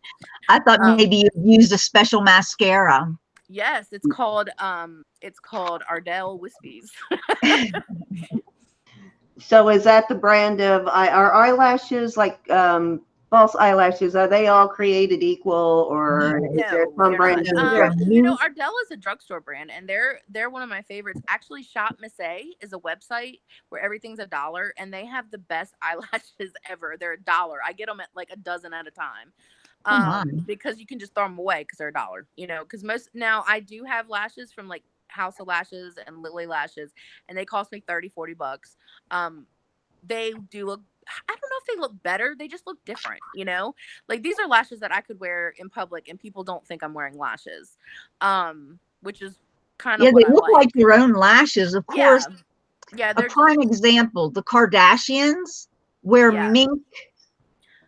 I thought maybe you used a special mascara. Yes, it's called Ardell Wispies. So is that the brand of our eyelashes, like false eyelashes? Are they all created equal, or is there some brand? Ardell is a drugstore brand, and they're one of my favorites. Actually, Shop Miss A is a website where everything's $1, and they have the best eyelashes ever. They're $1. I get them at like a dozen at a time. Because you can just throw them away because they're $1, because now I do have lashes from like House of Lashes and Lily Lashes, and they cost me $30-40. They do look, I don't know if they look better, they just look different, you know? Like these are lashes that I could wear in public and people don't think I'm wearing lashes. Which is kind of Yeah, what they I look like like. your own lashes. Of course, Yeah, a they're prime example, the Kardashians wear yeah. mink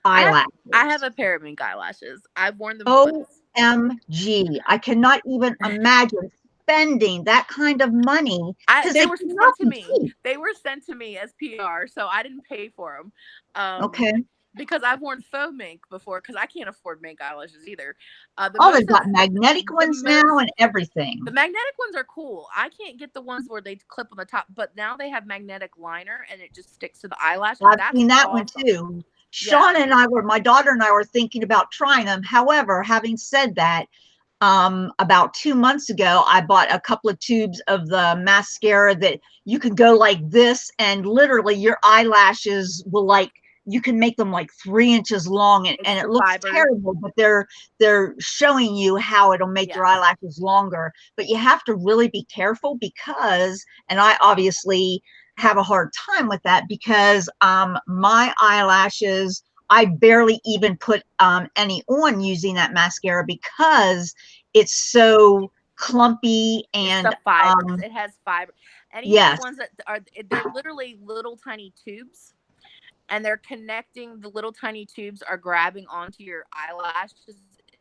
I eyelashes. have a pair of mink eyelashes. I've worn them once. OMG. I cannot even imagine spending that kind of money because They they were cannot sent to be me. cheap. They were sent to me as PR, so I didn't pay for them. Okay. Because I've worn faux mink before, because I can't afford mink eyelashes either. Oh, they've got magnetic ones now and everything. The magnetic ones are cool. I can't get the ones where they clip on the top, but now they have magnetic liner and it just sticks to the eyelash. I've That's seen that awesome. one too. Shauna and my daughter and I were thinking about trying them. However, having said that, about 2 months ago, I bought a couple of tubes of the mascara that you could go like this, and literally your eyelashes will like, you can make them like 3 inches long, and it looks terrible, but they're showing you how it'll make your eyelashes longer. But you have to really be careful because, and I obviously have a hard time with that because my eyelashes, I barely even put any on using that mascara because it's so clumpy and it's the fibers. It has fiber. Any of the ones that are, they're literally little tiny tubes, and they're connecting. The little tiny tubes are grabbing onto your eyelashes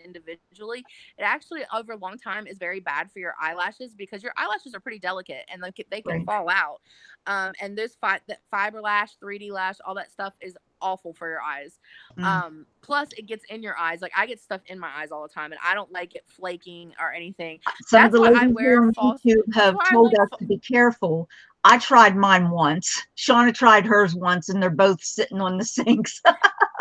individually. It actually over a long time is very bad for your eyelashes because your eyelashes are pretty delicate and they can fall out. And this fiber lash, 3D lash, all that stuff is awful for your eyes. Plus it gets in your eyes. Like I get stuff in my eyes all the time and I don't like it flaking or anything. Some of the ladies here on YouTube have told us to be careful. I tried mine once. Shauna tried hers once, and they're both sitting on the sinks.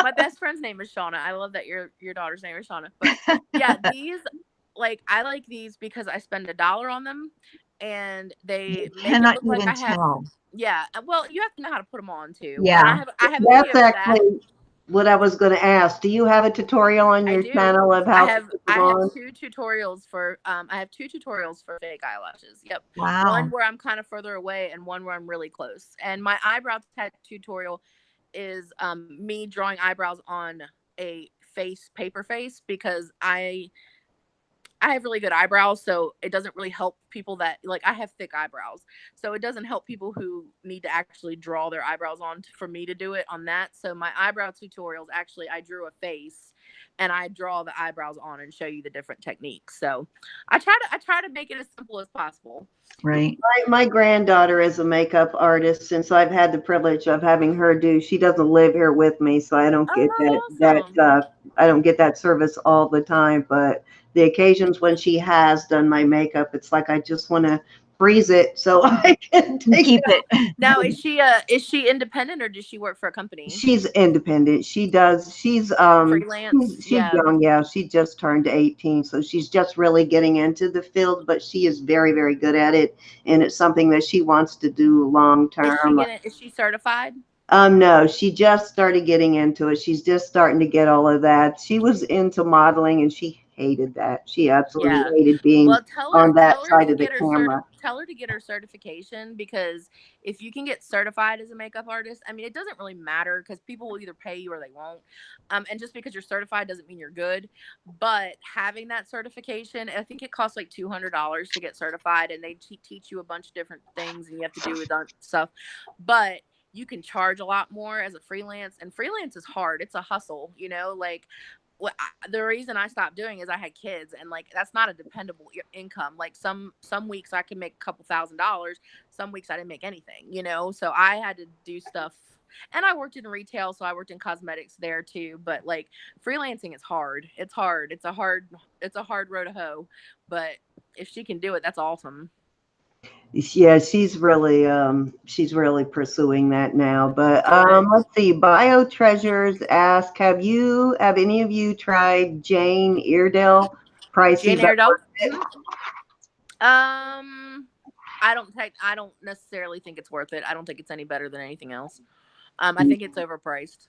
My best friend's name is Shauna. I love that your daughter's name is Shauna. But yeah, these, like, I like these because I spend $1 on them, and they make it look like I have. Yeah, well, you have to know how to put them on too. Yeah, and I have that's actually what I was going to ask. Do you have a tutorial on your channel of how to put them on? I have 2 tutorials for fake eyelashes. Yep. Wow. One where I'm kind of further away and one where I'm really close. And my eyebrow tutorial is me drawing eyebrows on a paper face because I have really good eyebrows, so it doesn't really help people that, like, I have thick eyebrows, so it doesn't help people who need to actually draw their eyebrows on for me to do it on that. So my eyebrow tutorials, actually, I drew a face and I draw the eyebrows on and show you the different techniques. So I try to make it as simple as possible. Right. My granddaughter is a makeup artist, and so I've had the privilege of having her do. She doesn't live here with me, so I don't get I don't get that service all the time. But the occasions when she has done my makeup, it's like I just want to freeze it so I can keep it. Now, is she independent or does she work for a company? She's independent. She's freelance. She's young. Yeah, she just turned 18, so she's just really getting into the field, but she is very, very good at it, and it's something that she wants to do long term. Is she certified? No, she just started getting into it. She's just starting to get all of that. She was into modeling and she hated that. She absolutely hated being on that side of the camera. Tell her to get her certification, because if you can get certified as a makeup artist, I mean, it doesn't really matter because people will either pay you or they won't. And just because you're certified doesn't mean you're good. But having that certification, I think it costs like $200 to get certified, and they teach you a bunch of different things and you have to do stuff. But you can charge a lot more as a freelance, and freelance is hard. It's a hustle, you know, like the reason I stopped doing is I had kids, and like, that's not a dependable income. Like some weeks I could make a couple $1,000s. Some weeks I didn't make anything, you know? So I had to do stuff, and I worked in retail. So I worked in cosmetics there too. But like, freelancing is hard. It's hard. It's a hard road to hoe, but if she can do it, that's awesome. Yeah, she's really pursuing that now. But let's see. Bio Treasures ask, have any of you tried Jane Iredale? Jane Iredale? I don't necessarily think it's worth it. I don't think it's any better than anything else. I think it's overpriced.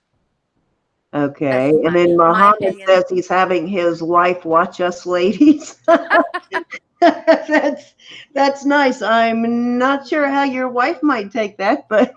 Okay, and then Muhammad says he's having his wife watch us ladies. That's nice. I'm not sure how your wife might take that, but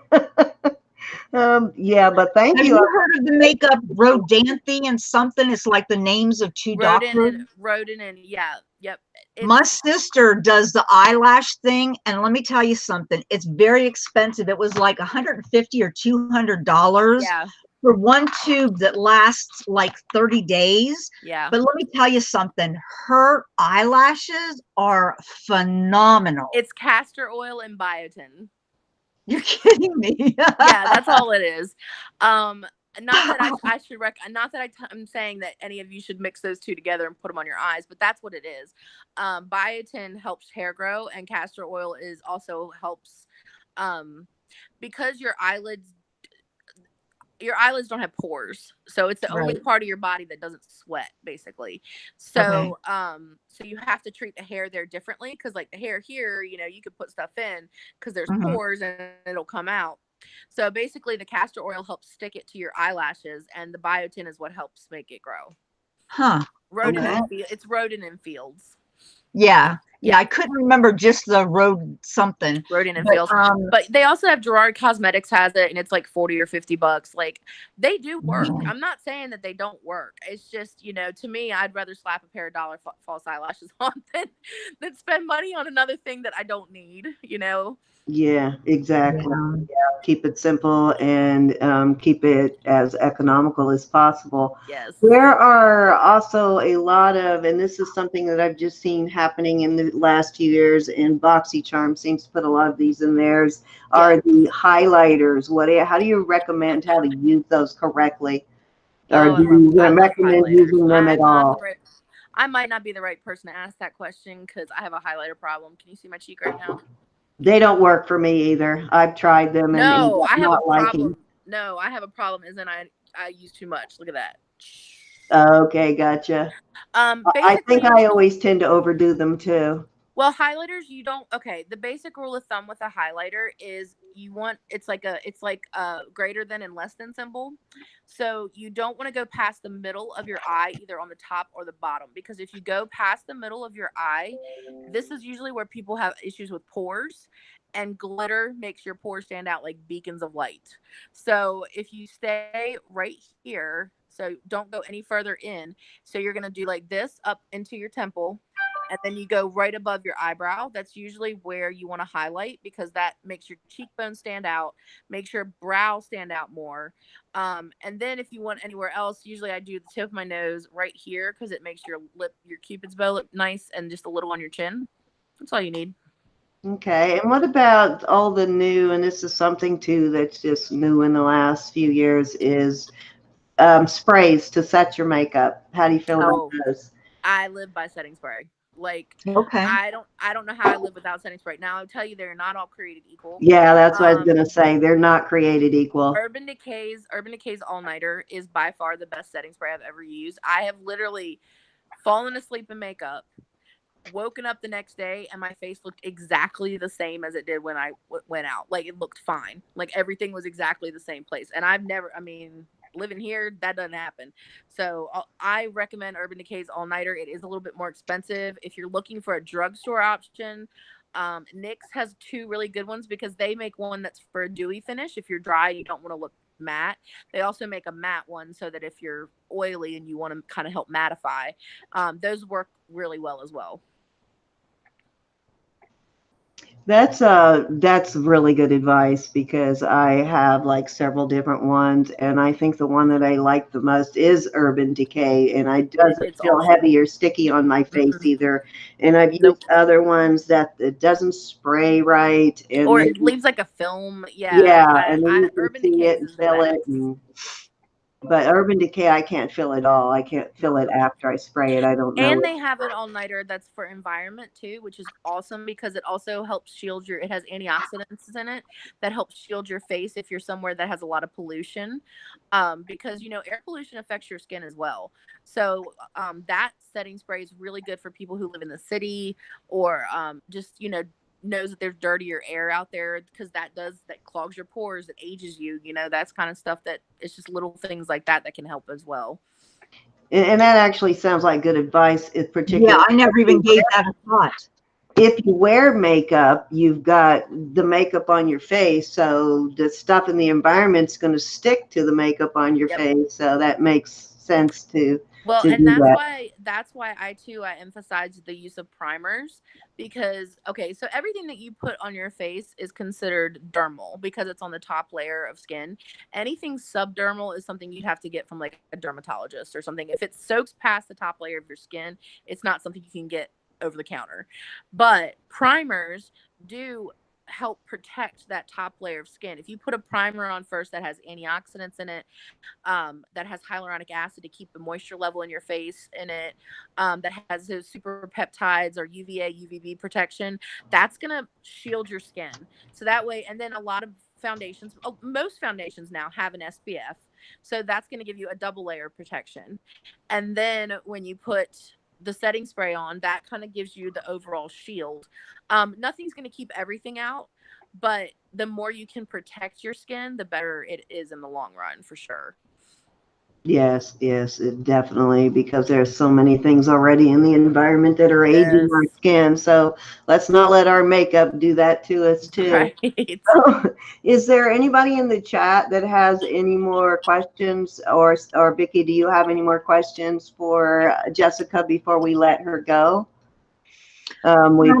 yeah, but thank Have you. you heard of the makeup Rodanthe and something? It's like the names of two doctors. Rodin and yeah, yep. My sister does the eyelash thing, and let me tell you something. It's very expensive. It was like $150 or $200 Yeah, for one tube that lasts like 30 days. yeah. But let me tell you something. Her eyelashes are phenomenal. It's castor oil and biotin. You're kidding me. Yeah, that's all it is. Not that I should not that I'm saying that any of you should mix those two together and put them on your eyes, but that's what it is. Biotin helps hair grow, and castor oil is also helps because your eyelids don't have pores, so it's the only Right. part of your body that doesn't sweat, basically. Okay. So so you have to treat the hair there differently, because like the hair here, you could put stuff in because there's Mhm. pores and it'll come out. So basically the castor oil helps stick it to your eyelashes, and the biotin is what helps make it grow. Huh. Okay. It's rodent in fields. Yeah. Yeah. I couldn't remember just the road something. Rodent in But fields. But they also have Gerard Cosmetics has it, and it's like 40 or 50 bucks. Like, they do work. I'm not saying that they don't work. It's just, to me, I'd rather slap a pair of false eyelashes on than spend money on another thing that I don't need, Yeah, exactly. Yeah. Keep it simple and keep it as economical as possible. Yes. There are also a lot of, and this is something that I've just seen happening in the last few years, and BoxyCharm seems to put a lot of these in theirs, are the highlighters. How do you recommend how to use those correctly? Or do you I love recommend highlighters. using them at all? I might not be the right person to ask that question because I have a highlighter problem. Can you see my cheek right now? They don't work for me either. I've tried them and ended No, up I have a not liking. problem. No, I have a problem. Isn't I use too much. Look at that. Okay, gotcha. I think I always tend to overdo them too. Well, highlighters, the basic rule of thumb with a highlighter is it's like a greater than and less than symbol. So you don't want to go past the middle of your eye, either on the top or the bottom, because if you go past the middle of your eye, this is usually where people have issues with pores, and glitter makes your pores stand out like beacons of light. So if you stay right here, so don't go any further in. So you're going to do like this up into your temple, and then you go right above your eyebrow. That's usually where you want to highlight, because that makes your cheekbone stand out, makes your brow stand out more. And then if you want anywhere else, usually I do the tip of my nose right here, because it makes your cupid's bow look nice, and just a little on your chin. That's all you need. Okay, and what about all the new, and this is something too that's just new in the last few years, is sprays to set your makeup. How do you feel about those? I live by setting spray. Like, Okay. I don't know how I live without setting spray. Now I'll tell you, they're not all created equal. Yeah, that's what I was gonna say. They're not created equal. Urban Decay's All Nighter is by far the best setting spray I've ever used. I have literally fallen asleep in makeup, woken up the next day, and my face looked exactly the same as it did when I went out. Like, it looked fine. Like, everything was exactly the same place. And living here, that doesn't happen. So I recommend Urban Decay's All Nighter. It is a little bit more expensive. If you're looking for a drugstore option, NYX has two really good ones, because they make one that's for a dewy finish. If you're dry, you don't want to look matte. They also make a matte one, so that if you're oily and you want to kind of help mattify, those work really well as well. That's really good advice, because I have like several different ones, and I think the one that I like the most is Urban Decay, and it doesn't feel heavy or sticky on my face either. And I've used other ones that it doesn't spray right, and or it leaves like a film. Yeah, and then you can Urban see Decay's it and is the feel best. it. But Urban Decay, I can't feel it all. I can't feel it after I spray it. I don't know. And they have an all-nighter that's for environment too, which is awesome, because it also helps shield it has antioxidants in it that helps shield your face if you're somewhere that has a lot of pollution. Because air pollution affects your skin as well. So that setting spray is really good for people who live in the city, or just knows that there's dirtier air out there, because that clogs your pores, it ages you. That's kind of stuff that it's just little things like that can help as well. And that actually sounds like good advice, particularly. Yeah, I never even gave that a thought. if you wear makeup, you've got the makeup on your face, so the stuff in the environment's going to stick to the makeup on your Yep. face. So that makes sense to Well, and do that. that's why I emphasize the use of primers, because okay, so everything that you put on your face is considered dermal because it's on the top layer of skin. Anything subdermal is something you'd have to get from like a dermatologist or something. If it soaks past the top layer of your skin, it's not something you can get over the counter. But primers do help protect that top layer of skin. If you put a primer on first that has antioxidants in it, that has hyaluronic acid to keep the moisture level in your face in it, that has those super peptides or UVA, UVB protection, that's going to shield your skin. So that way, and then a lot of foundations, most foundations now have an SPF. So that's going to give you a double layer of protection. And then when you put the setting spray on, that kind of gives you the overall shield. Nothing's going to keep everything out, but the more you can protect your skin, the better it is in the long run, for sure. Yes, yes, definitely, because there's so many things already in the environment that are aging Yes. our skin. So let's not let our makeup do that to us too. Right. So, is there anybody in the chat that has any more questions, or Vicky, do you have any more questions for Jessica before we let her go? We've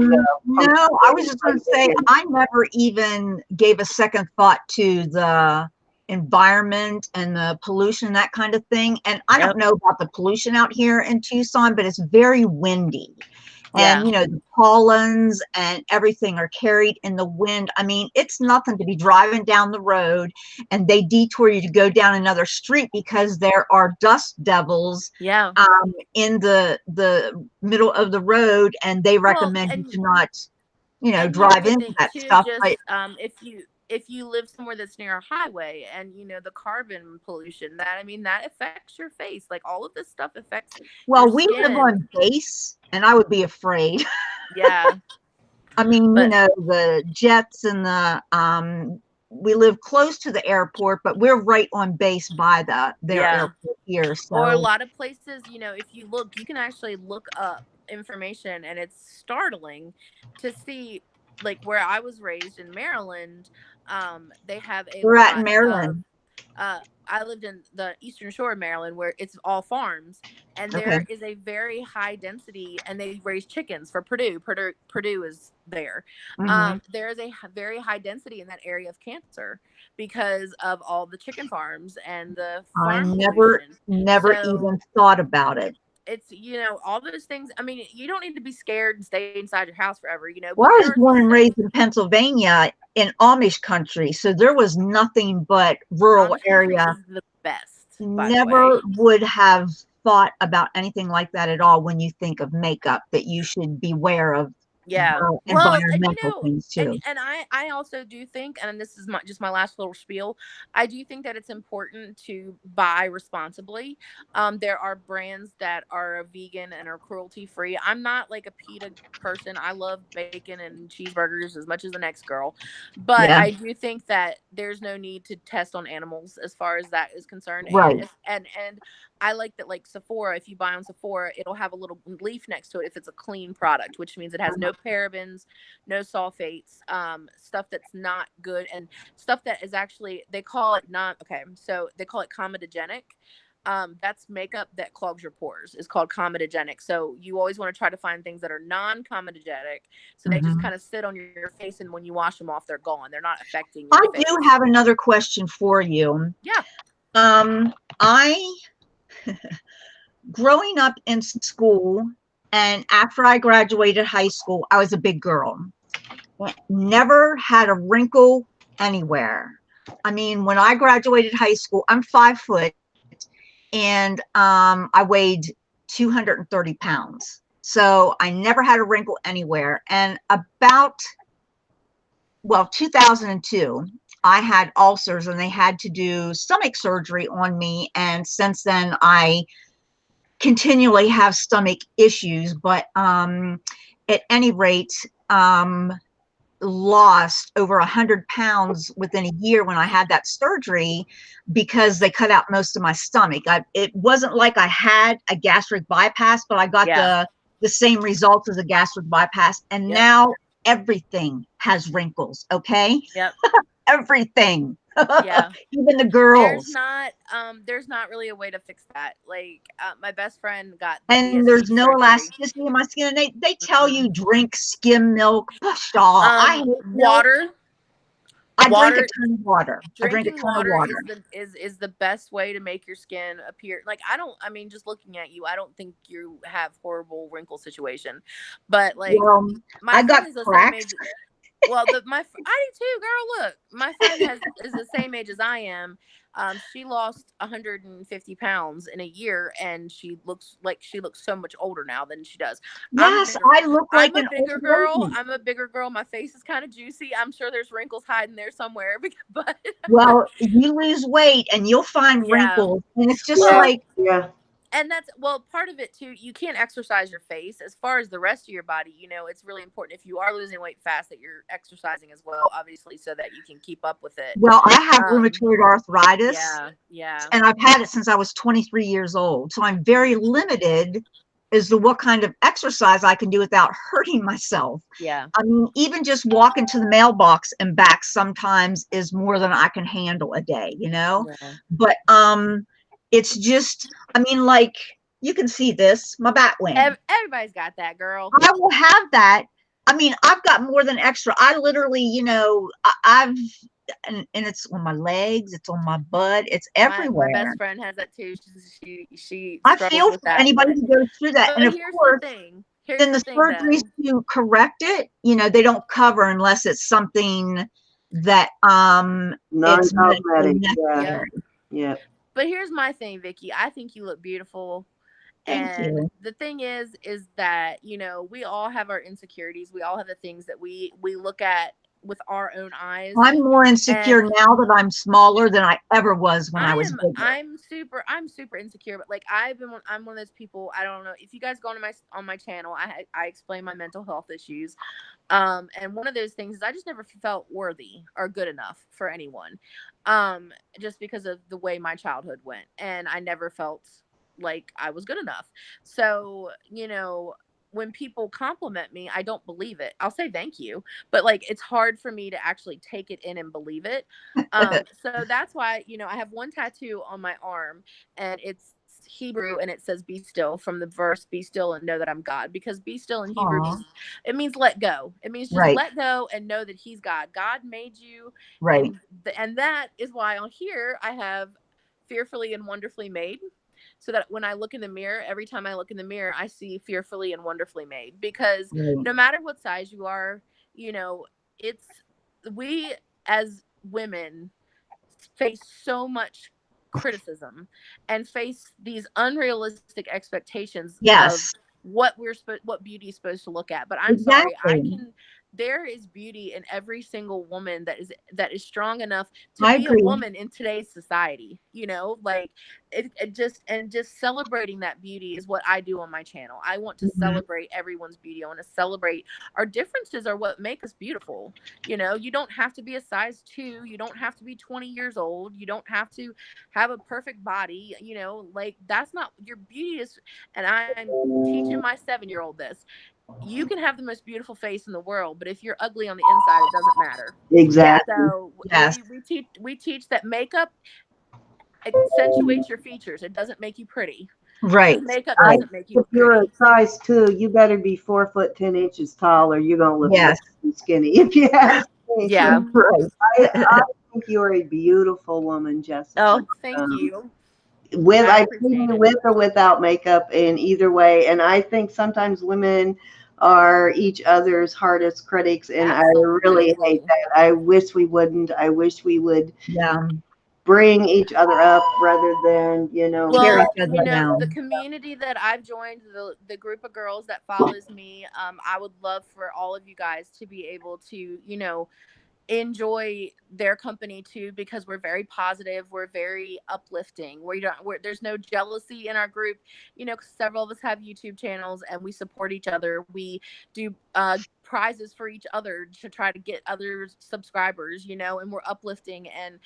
No, I was just going to say, I never even gave a second thought to the environment and the pollution, that kind of thing. And I don't know about the pollution out here in Tucson, but it's very windy. And, you know, the pollens and everything are carried in the wind. I mean, it's nothing to be driving down the road and they detour you to go down another street because there are dust devils in the middle of the road, and they recommend you to not, you know, drive into that stuff. Just if you live somewhere that's near a highway, and you know the carbon pollution, that I mean that affects your face. Like all of this stuff affects. Well, we live on base, and I would be afraid. Yeah. I mean, you know, the jets and the we live close to the airport, but we're right on base by their airport here. So. Or a lot of places, you know, if you look, you can actually look up information, and it's startling to see, like where I was raised in Maryland, they have a We're at lot Maryland. of I lived in the Eastern Shore of Maryland, where it's all farms, and there is a very high density, and they raise chickens for Purdue. Purdue is there. There is a very high density in that area of cancer because of all the chicken farms and the farm pollution. Never even thought about it. It's, you know, all those things. I mean, you don't need to be scared and stay inside your house forever, you know. Well, I was born and raised in Pennsylvania in Amish country, so there was nothing but rural area. Is the best. Never would have thought about anything like that at all when you think of makeup, that you should beware of environmental things too. And I also do think, and this is just my last little spiel, I do think that it's important to buy responsibly. There are brands that are vegan and are cruelty free. I'm not like a PETA person. I love bacon and cheeseburgers as much as the next girl, but I do think that there's no need to test on animals as far as that is concerned. Right. And I like that, like Sephora, if you buy on Sephora, it'll have a little leaf next to it if it's a clean product, which means it has no parabens, no sulfates, stuff that's not good, and stuff that is actually, they call it so they call it comedogenic. That's makeup that clogs your pores, is called comedogenic. So you always want to try to find things that are non-comedogenic, so they just kind of sit on your face, and when you wash them off, they're gone. They're not affecting your face. I do have another question for you. Growing up in school, and after I graduated high school, I was a big girl. Never had a wrinkle anywhere. I mean, when I graduated high school, I'm 5 foot, and I weighed 230 pounds. So I never had a wrinkle anywhere. And about, 2002, I had ulcers, and they had to do stomach surgery on me. And since then, I continually have stomach issues, but at any rate, lost over 100 pounds within a year when I had that surgery, because they cut out most of my stomach. It wasn't like I had a gastric bypass, but I got the same results as a gastric bypass. And Yep. now everything has wrinkles. Okay. Yep. Everything. Yeah. Even the There's girls. not really a way to fix that. Like my best friend got And DSC there's no surgery. elasticity in my skin. And they tell you drink skim milk. Pshaw. I hate milk. Water. I drink a Water. ton of water. I drink a Drinking ton of water water. is the best way to make your skin appear like I mean just looking at you, I don't think you have horrible wrinkle situation, but like Well, my I friend got is the same cracks. age. Well, I do too, girl. Look, my friend is the same age as I am. She lost 150 pounds in a year, and she looks so much older now than she does. Yes, I look like I'm a an bigger old girl. lady. I'm a bigger girl. My face is kind of juicy. I'm sure there's wrinkles hiding there somewhere, but Well, you lose weight and you'll find yeah. wrinkles. And it's just Well, like, Yeah. and that's part of it too. You can't exercise your face. As far as the rest of your body, it's really important if you are losing weight fast that you're exercising as well, obviously, so that you can keep up with it. well, I have Um, rheumatoid arthritis yeah. and I've had it since I was 23 years old. So I'm very limited as to what kind of exercise I can do without hurting myself. Yeah. I mean, even just walking to the mailbox and back sometimes is more than I can handle a day, Yeah. But it's just, I mean, like you can see this, my bat wing. Everybody's got that, girl. I will have that. I mean, I've got more than extra. I literally, I've and it's on my legs, it's on my butt, it's My everywhere. best friend has that too. She I struggles feel with for that. anybody who goes through that. And But of here's course, the thing. Here's then the the thing, surgeries though. to correct it, they don't cover unless it's something that it's medically Non-cosmetic. Yeah. necessary. Yeah. But here's my thing, Vicky. I think you look beautiful. Thank And you. the thing is that, we all have our insecurities. We all have the things that we look at with our own eyes. I'm more insecure And now that I'm smaller than I ever was when I was bigger. I'm super insecure, but like I'm one of those people. I don't know if you guys go on my channel. I explain my mental health issues. And one of those things is I just never felt worthy or good enough for anyone. Just because of the way my childhood went, and I never felt like I was good enough. So, when people compliment me, I don't believe it. I'll say thank you, but like it's hard for me to actually take it in and believe it. So that's why, I have one tattoo on my arm, and it's Hebrew, and it says be still, from the verse be still and know that I'm God, because be still in Hebrew Aw. means let go. It means just Right. let go and know that he's God. God made you, Right. and that is why on here I have fearfully and wonderfully made, so that when I look in the mirror, every time I look in the mirror, I see fearfully and wonderfully made. Because Right. no matter what size you are, it's we as women face so much criticism and face these unrealistic expectations of Yes. what what beauty is supposed to look at. But I'm sorry, Exactly. there is beauty in every single woman that is strong enough to I be a agree. woman in today's society. Like just celebrating that beauty is what I do on my channel. I want to Mhm. celebrate everyone's beauty. I want to celebrate our differences are what make us beautiful. You don't have to be a size 2. You don't have to be 20 years old. You don't have to have a perfect body. Like that's not your beauty is. And I'm teaching my 7-year-old this. You can have the most beautiful face in the world, but if you're ugly on the inside, it doesn't matter. Exactly. So Yes. we teach that makeup accentuates your features. It doesn't make you pretty. Right. Just makeup I, doesn't make you if look you're a pretty. size 2, you better be 4'10" tall, or you're gonna look Yes. really skinny. If you ask me, Yeah. so Right. I think you're a beautiful woman, Jessica. Oh, thank you. With I I've seen appreciate you it. with or without makeup, in either way, and I think sometimes women are each other's hardest critics, and I really hate Absolutely. that. I wish we wouldn't. I wish we would Yeah. bring each other up rather than Tear Well, each other the down. community that I've joined, the group of girls that follows me, I would love for all of you guys to be able to, enjoy their company too, because we're very positive, we're very uplifting, there's no jealousy in our group, 'cause several of us have YouTube channels and we support each other. We do prizes for each other to try to get other subscribers, and we're uplifting. And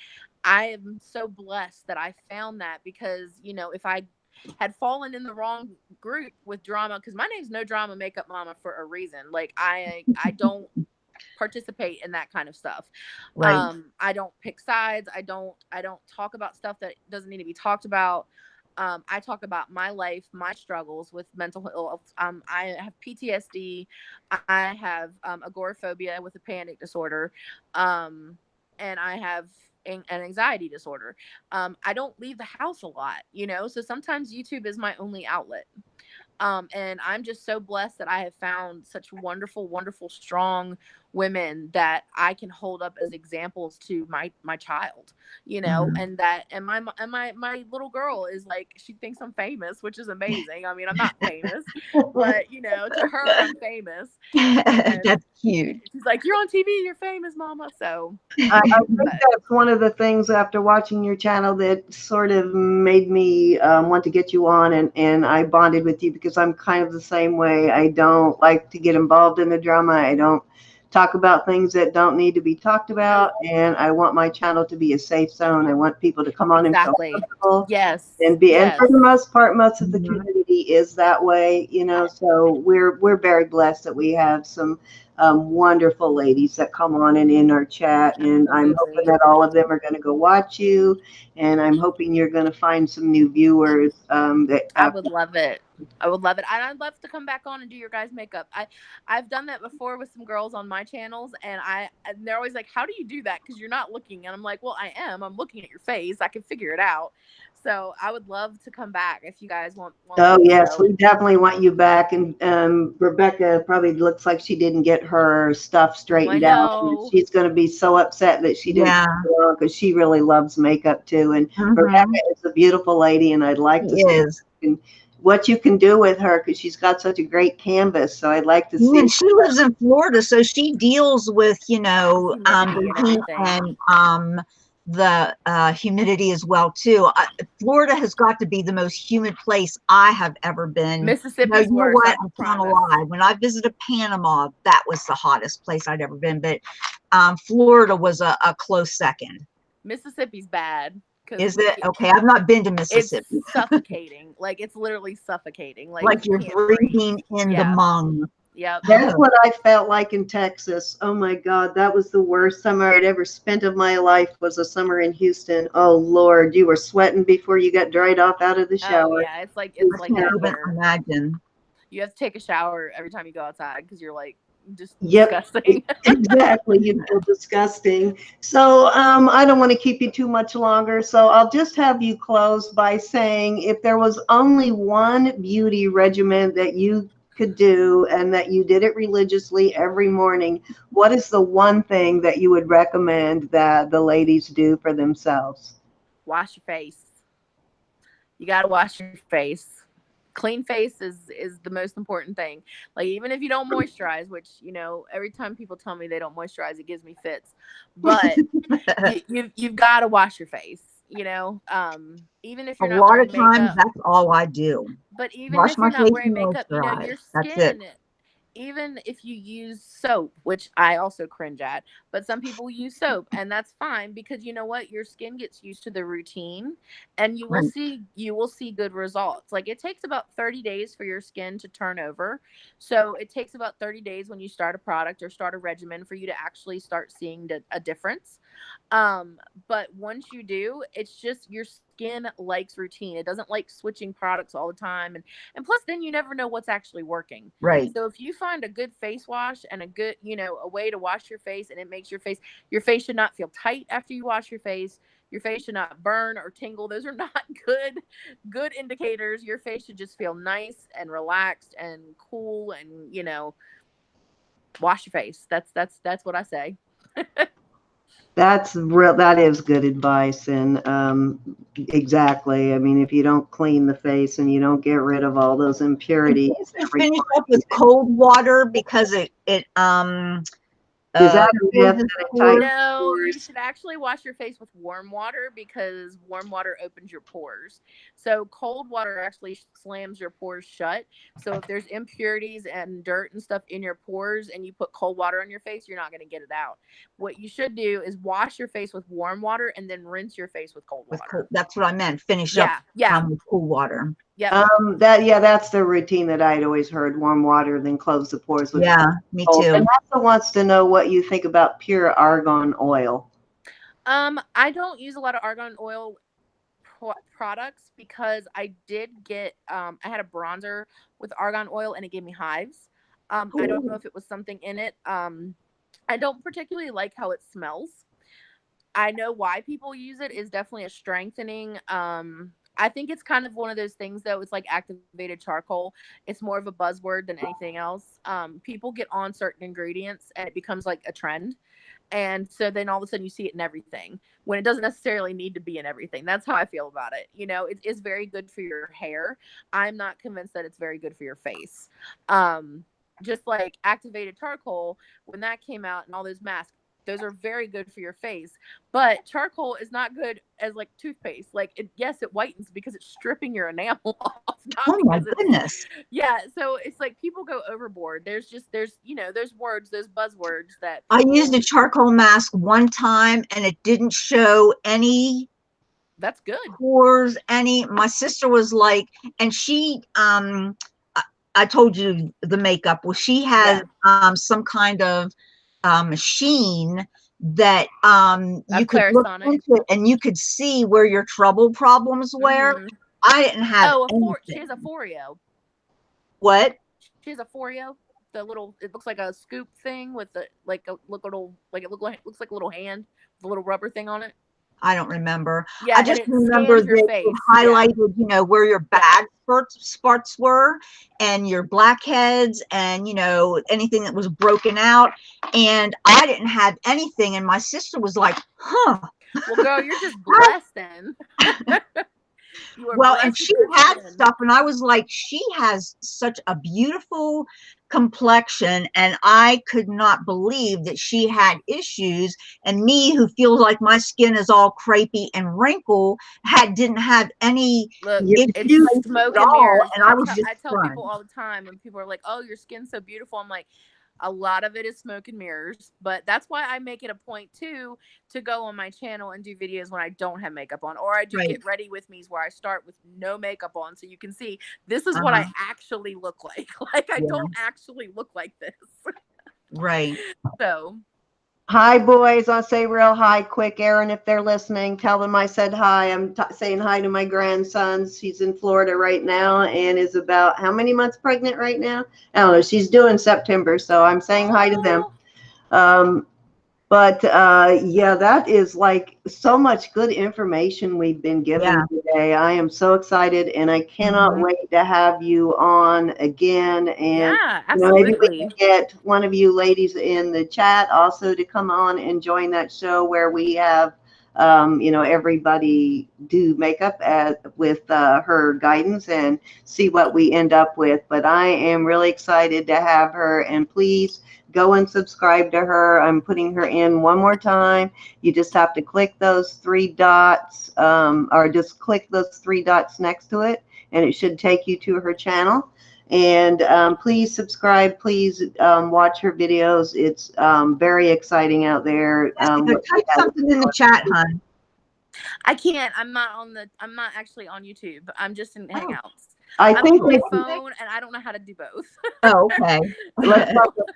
I am so blessed that I found that, because if I had fallen in the wrong group with drama, because my name's No Drama Makeup Mama for a reason. Like I don't participate in that kind of stuff. Right. I don't pick sides. I don't talk about stuff that doesn't need to be talked about. I talk about my life, my struggles with mental health. I have PTSD. I have agoraphobia with a panic disorder, and I have an anxiety disorder. I don't leave the house a lot, you know, so sometimes YouTube is my only outlet. And I'm just so blessed that I have found such wonderful, wonderful, strong women that I can hold up as examples to my child, you know, Mhm. and my little girl is like, she thinks I'm famous, which is amazing. I mean, I'm not famous, but you know, to her, I'm famous. And That's cute. she's like, "You're on TV, you're famous, Mama." So, I think but that's one of the things after watching your channel that sort of made me want to get you on, and I bonded with you because I'm kind of the same way. I don't like to get involved in the drama. I don't talk about things that don't need to be talked about, and I want my channel to be a safe zone. I want people to come on and feel exactly. comfortable Yes. and be, and Yes. for the most part, most of the Mhm. community is that way, you know. So we're very blessed that we have some wonderful ladies that come on and in our chat, and I'm hoping Absolutely. that all of them are going to go watch you, and I'm hoping you're going to find some new viewers that I would love it. I would love it. And I'd love to come back on and do your guys' makeup. I've done that before with some girls on my channels, and they're always like, "How do you do that? Because you're not looking." And I'm like, "Well, I am. I'm looking at your face. I can figure it out." So I would love to come back if you guys want Oh me. yes, So we definitely want you back. And Rebecca probably looks like she didn't get her stuff I straightened out, and know. she's going to be so upset that she didn't, Yeah. because she really loves makeup too. And Rebecca Hmm. is a beautiful lady, and I'd like She to see is. what you can do with her because she's got such a great canvas. So I'd like to Yeah, see. and she lives in Florida, so she deals with, Humidity the and heat everything. and the humidity as well too. Florida has got to be the most humid place I have ever been. No, you Mississippi's know worse, I what? I'm telling a promise. lie. When I visited Panama, that was the hottest place I'd ever been, but Florida was a close second. Mississippi's bad because Is it? Okay, I've not been to it's Mississippi. suffocating. Like it's literally suffocating. Like Like you you're can't breathe. breathing in the Yeah. mung. Yep. That's what I felt like in Texas. Oh my God, that was the worst summer I'd ever spent of my life. Was a summer in Houston. Oh Lord, you were sweating before you got dried off out of the Oh shower. yeah, It it's was like Can't that terrible. even here. imagine. You have to take a shower every time you go outside because you're like just Yep, disgusting. exactly. You feel disgusting. So I don't want to keep you too much longer. So I'll just have you close by saying, if there was only one beauty regimen that you could do and that you did it religiously every morning, what is the one thing that you would recommend that the ladies do for themselves? Wash your face. You got to wash your face. Clean face is the most important thing. Like even if you don't moisturize, which you know, every time people tell me they don't moisturize, it gives me fits. But you've got to wash your face. You know, even if A you're not lot wearing of times makeup. that's all I do. But even Wash if my you're not face wearing and makeup, you know, moisturize. your That's it. skin, even if you use soap, which I also cringe at, but some people use soap and that's fine because you know what? Your skin gets used to the routine and Right. you will see good results. Like it takes about 30 days for your skin to turn over. So it takes about 30 days when you start a product or start a regimen for you to actually start seeing a difference. Um, but once you do, it's just your skin likes routine. It doesn't like switching products all the time. And plus then you never know what's actually working. Right. So if you find a good face wash and a good, you know, a way to wash your face and it makes your face should not feel tight after you wash your face. Your face should not burn or tingle. Those are not good indicators. Your face should just feel nice and relaxed and cool and, you know, wash your face. That's what I say. That's real. That is good advice, and exactly. I mean, if you don't clean the face and you don't get rid of all those impurities every Finish up morning, with cold water because it is that a myth closes that the it tightens pores. the No, you pores? should actually wash your face with warm water because warm water opens your pores. So cold water actually slams your pores shut. So if there's impurities and dirt and stuff in your pores and you put cold water on your face, you're not going to get it out. What you should do is wash your face with warm water and then rinse your face with cold With cold, water. that's what I meant. Finish up Yeah, yeah. with cool water. Yep. That's the routine that I'd always heard. Warm water, then close the pores with Yeah, me cold. too. Vanessa wants to know what you think about pure argan oil. I don't use a lot of argan oil products because I did get I had a bronzer with argan oil and it gave me hives. I don't know if it was something in it. I don't particularly like how it smells. I know why people use it is definitely a strengthening. I think it's kind of one of those things though. It's like activated charcoal. It's more of a buzzword than anything else. People get on certain ingredients and it becomes like a trend. And so then all of a sudden you see it in everything when it doesn't necessarily need to be in everything. That's how I feel about it. You know, it is very good for your hair. I'm not convinced that it's very good for your face. Just like activated charcoal, when that came out and all those masks, those are very good for your face. But charcoal is not good as like toothpaste. Like yes, it whitens because it's stripping your enamel off. Not Oh my because it's, goodness. yeah. So it's like people go overboard. There's there's words, those buzzwords that I people, used a charcoal mask one time and it didn't show any that's good. pores, my sister was like, and she I told you the makeup. Well, she had some kind of machine that you could look Clarisonic. into it and you could see where your trouble problems were. Mm-hmm. I didn't have She has a Foreo. What? She has a Foreo. The little, it looks like a scoop thing with the like a little, like it looks like a little hand with a little rubber thing on it. I don't remember. Yeah, I just remember that it highlighted, you know, where your bad spots were and your blackheads and, you know, anything that was broken out. And I didn't have anything. And my sister was like, huh. Well, girl, you're just blessed then. Well, and she had stuff, and I was like, she has such a beautiful complexion, and I could not believe that she had issues. And me, who feels like my skin is all crepey and wrinkled, didn't have any issues it's smoke and mirrors. and I was just I tell people all the time, and people are like, "Oh, your skin's so beautiful." I'm like, a lot of it is smoke and mirrors, but that's why I make it a point too to go on my channel and do videos when I don't have makeup on, or I do get ready with me's where I start with no makeup on, so you can see this is what I actually look like. Like I don't actually look like this. Right. So. Hi, boys. I'll say real hi quick. Aaron, if they're listening, tell them I said hi. I'm saying hi to my grandsons. She's in Florida right now and is about how many months pregnant right now? I don't know. She's due in September, so I'm saying hi to them. Yeah, that is like so much good information we've been given today. I am so excited and I cannot wait to have you on again. And absolutely. Maybe we can get one of you ladies in the chat also to come on and join that show where we have everybody do makeup with her guidance and see what we end up with. But I am really excited to have her, and please go and subscribe to her. I'm putting her in one more time. You just have to click those three dots, or just click those three dots next to it, and it should take you to her channel. And please subscribe. Please watch her videos. It's very exciting out there. Type something in the chat, hon. I can't. I'm not actually on YouTube. I'm just in Hangouts. I think on my phone, and I don't know how to do both. Oh, okay.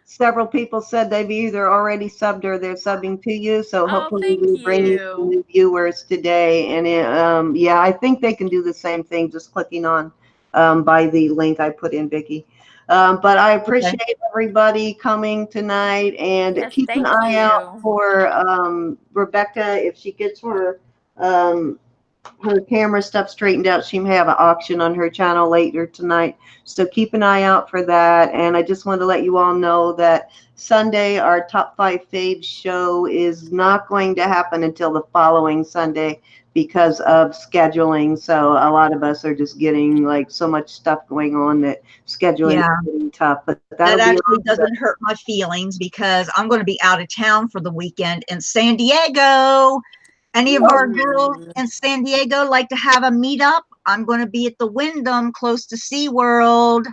Several people said they've either already subbed or they're subbing to you. So hopefully we bring you some new viewers today. And I think they can do the same thing, just clicking on by the link I put in, Vicki. But I appreciate everybody coming tonight, and keep an eye out for Rebecca. If she gets her camera stuff straightened out, she may have an auction on her channel later tonight, so keep an eye out for that. And I just want to let you all know that Sunday, our top 5 faves show is not going to happen until the following Sunday because of scheduling. So a lot of us are just getting like so much stuff going on that scheduling is getting tough. But that actually doesn't hurt my feelings because I'm going to be out of town for the weekend in San Diego. Any of our girls in San Diego like to have a meetup? I'm going to be at the Wyndham close to SeaWorld.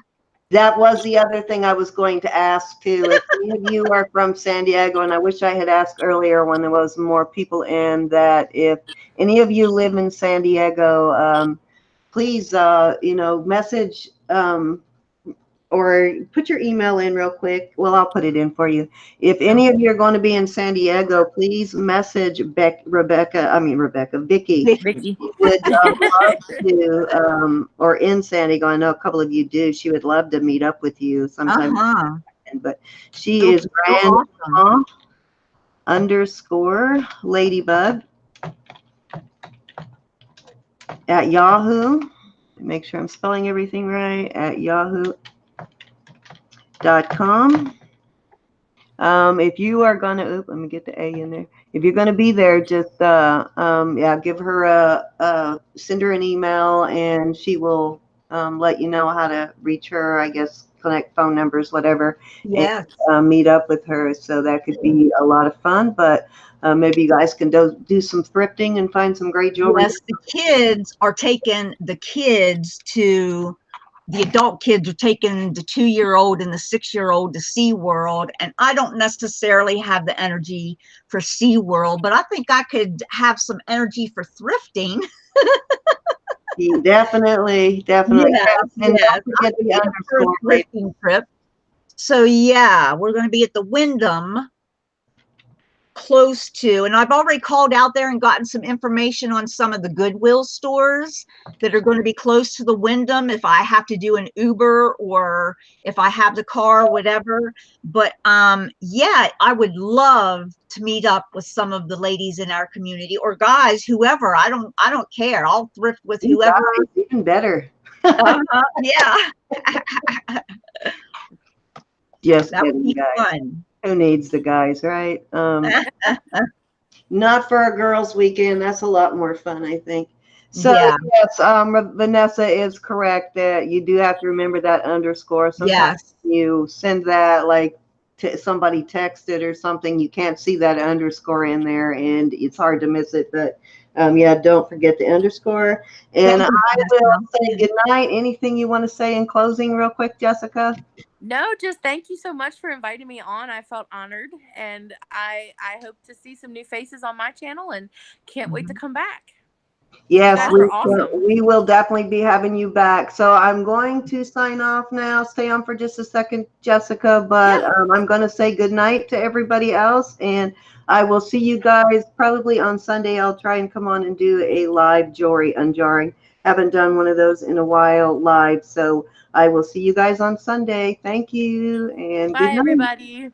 That was the other thing I was going to ask too. If any of you are from San Diego, and I wish I had asked earlier when there was more people in, that if any of you live in San Diego, please, message or put your email in real quick. Well, I'll put it in for you. If any of you are going to be in San Diego, please message Vicky. Vicky. Would love to, or in San Diego. I know a couple of you do. She would love to meet up with you sometime. But she is awesome. _ladybug at Yahoo. Make sure I'm spelling everything right, at yahoo.com. If you are gonna, let me get the A in there. If you're gonna be there, just give her send her an email, and she will let you know how to reach her. I guess connect phone numbers, whatever. Yes. And meet up with her. So that could be a lot of fun. But maybe you guys can do some thrifting and find some great jewelry. Yes, the kids are taking the adult kids are taking the 2-year-old and the 6-year-old to SeaWorld, and I don't necessarily have the energy for SeaWorld, but I think I could have some energy for thrifting. Definitely. Yes, And yes. don't forget the For a underscore. thrifting trip. So yeah, we're going to be at the Wyndham, close to, and I've already called out there and gotten some information on some of the Goodwill stores that are going to be close to the Wyndham if I have to do an Uber or if I have the car, whatever. But yeah, I would love to meet up with some of the ladies in our community, or guys, whoever. I don't care. I'll thrift with whoever. Even better. Yeah. Just That would kidding, be guys. fun. Who needs the guys, right? Not for a girls' weekend. That's a lot more fun, I think. So Yeah. yes, Vanessa is correct that you do have to remember that underscore. Sometimes you send that like somebody texted or something, you can't see that underscore in there, and it's hard to miss it. But yeah, don't forget the underscore. And I will say good night. Anything you want to say in closing, real quick, Jessica? No, just thank you so much for inviting me on. I felt honored, and I hope to see some new faces on my channel, and can't wait to come back. Yes, you guys are awesome. we will definitely be having you back. So I'm going to sign off now. Stay on for just a second, Jessica, but I'm going to say good night to everybody else, and I will see you guys probably on Sunday. I'll try and come on and do a live jewelry unjarring. Haven't done one of those in a while live, so I will see you guys on Sunday. Thank you, and Bye, good night. everybody.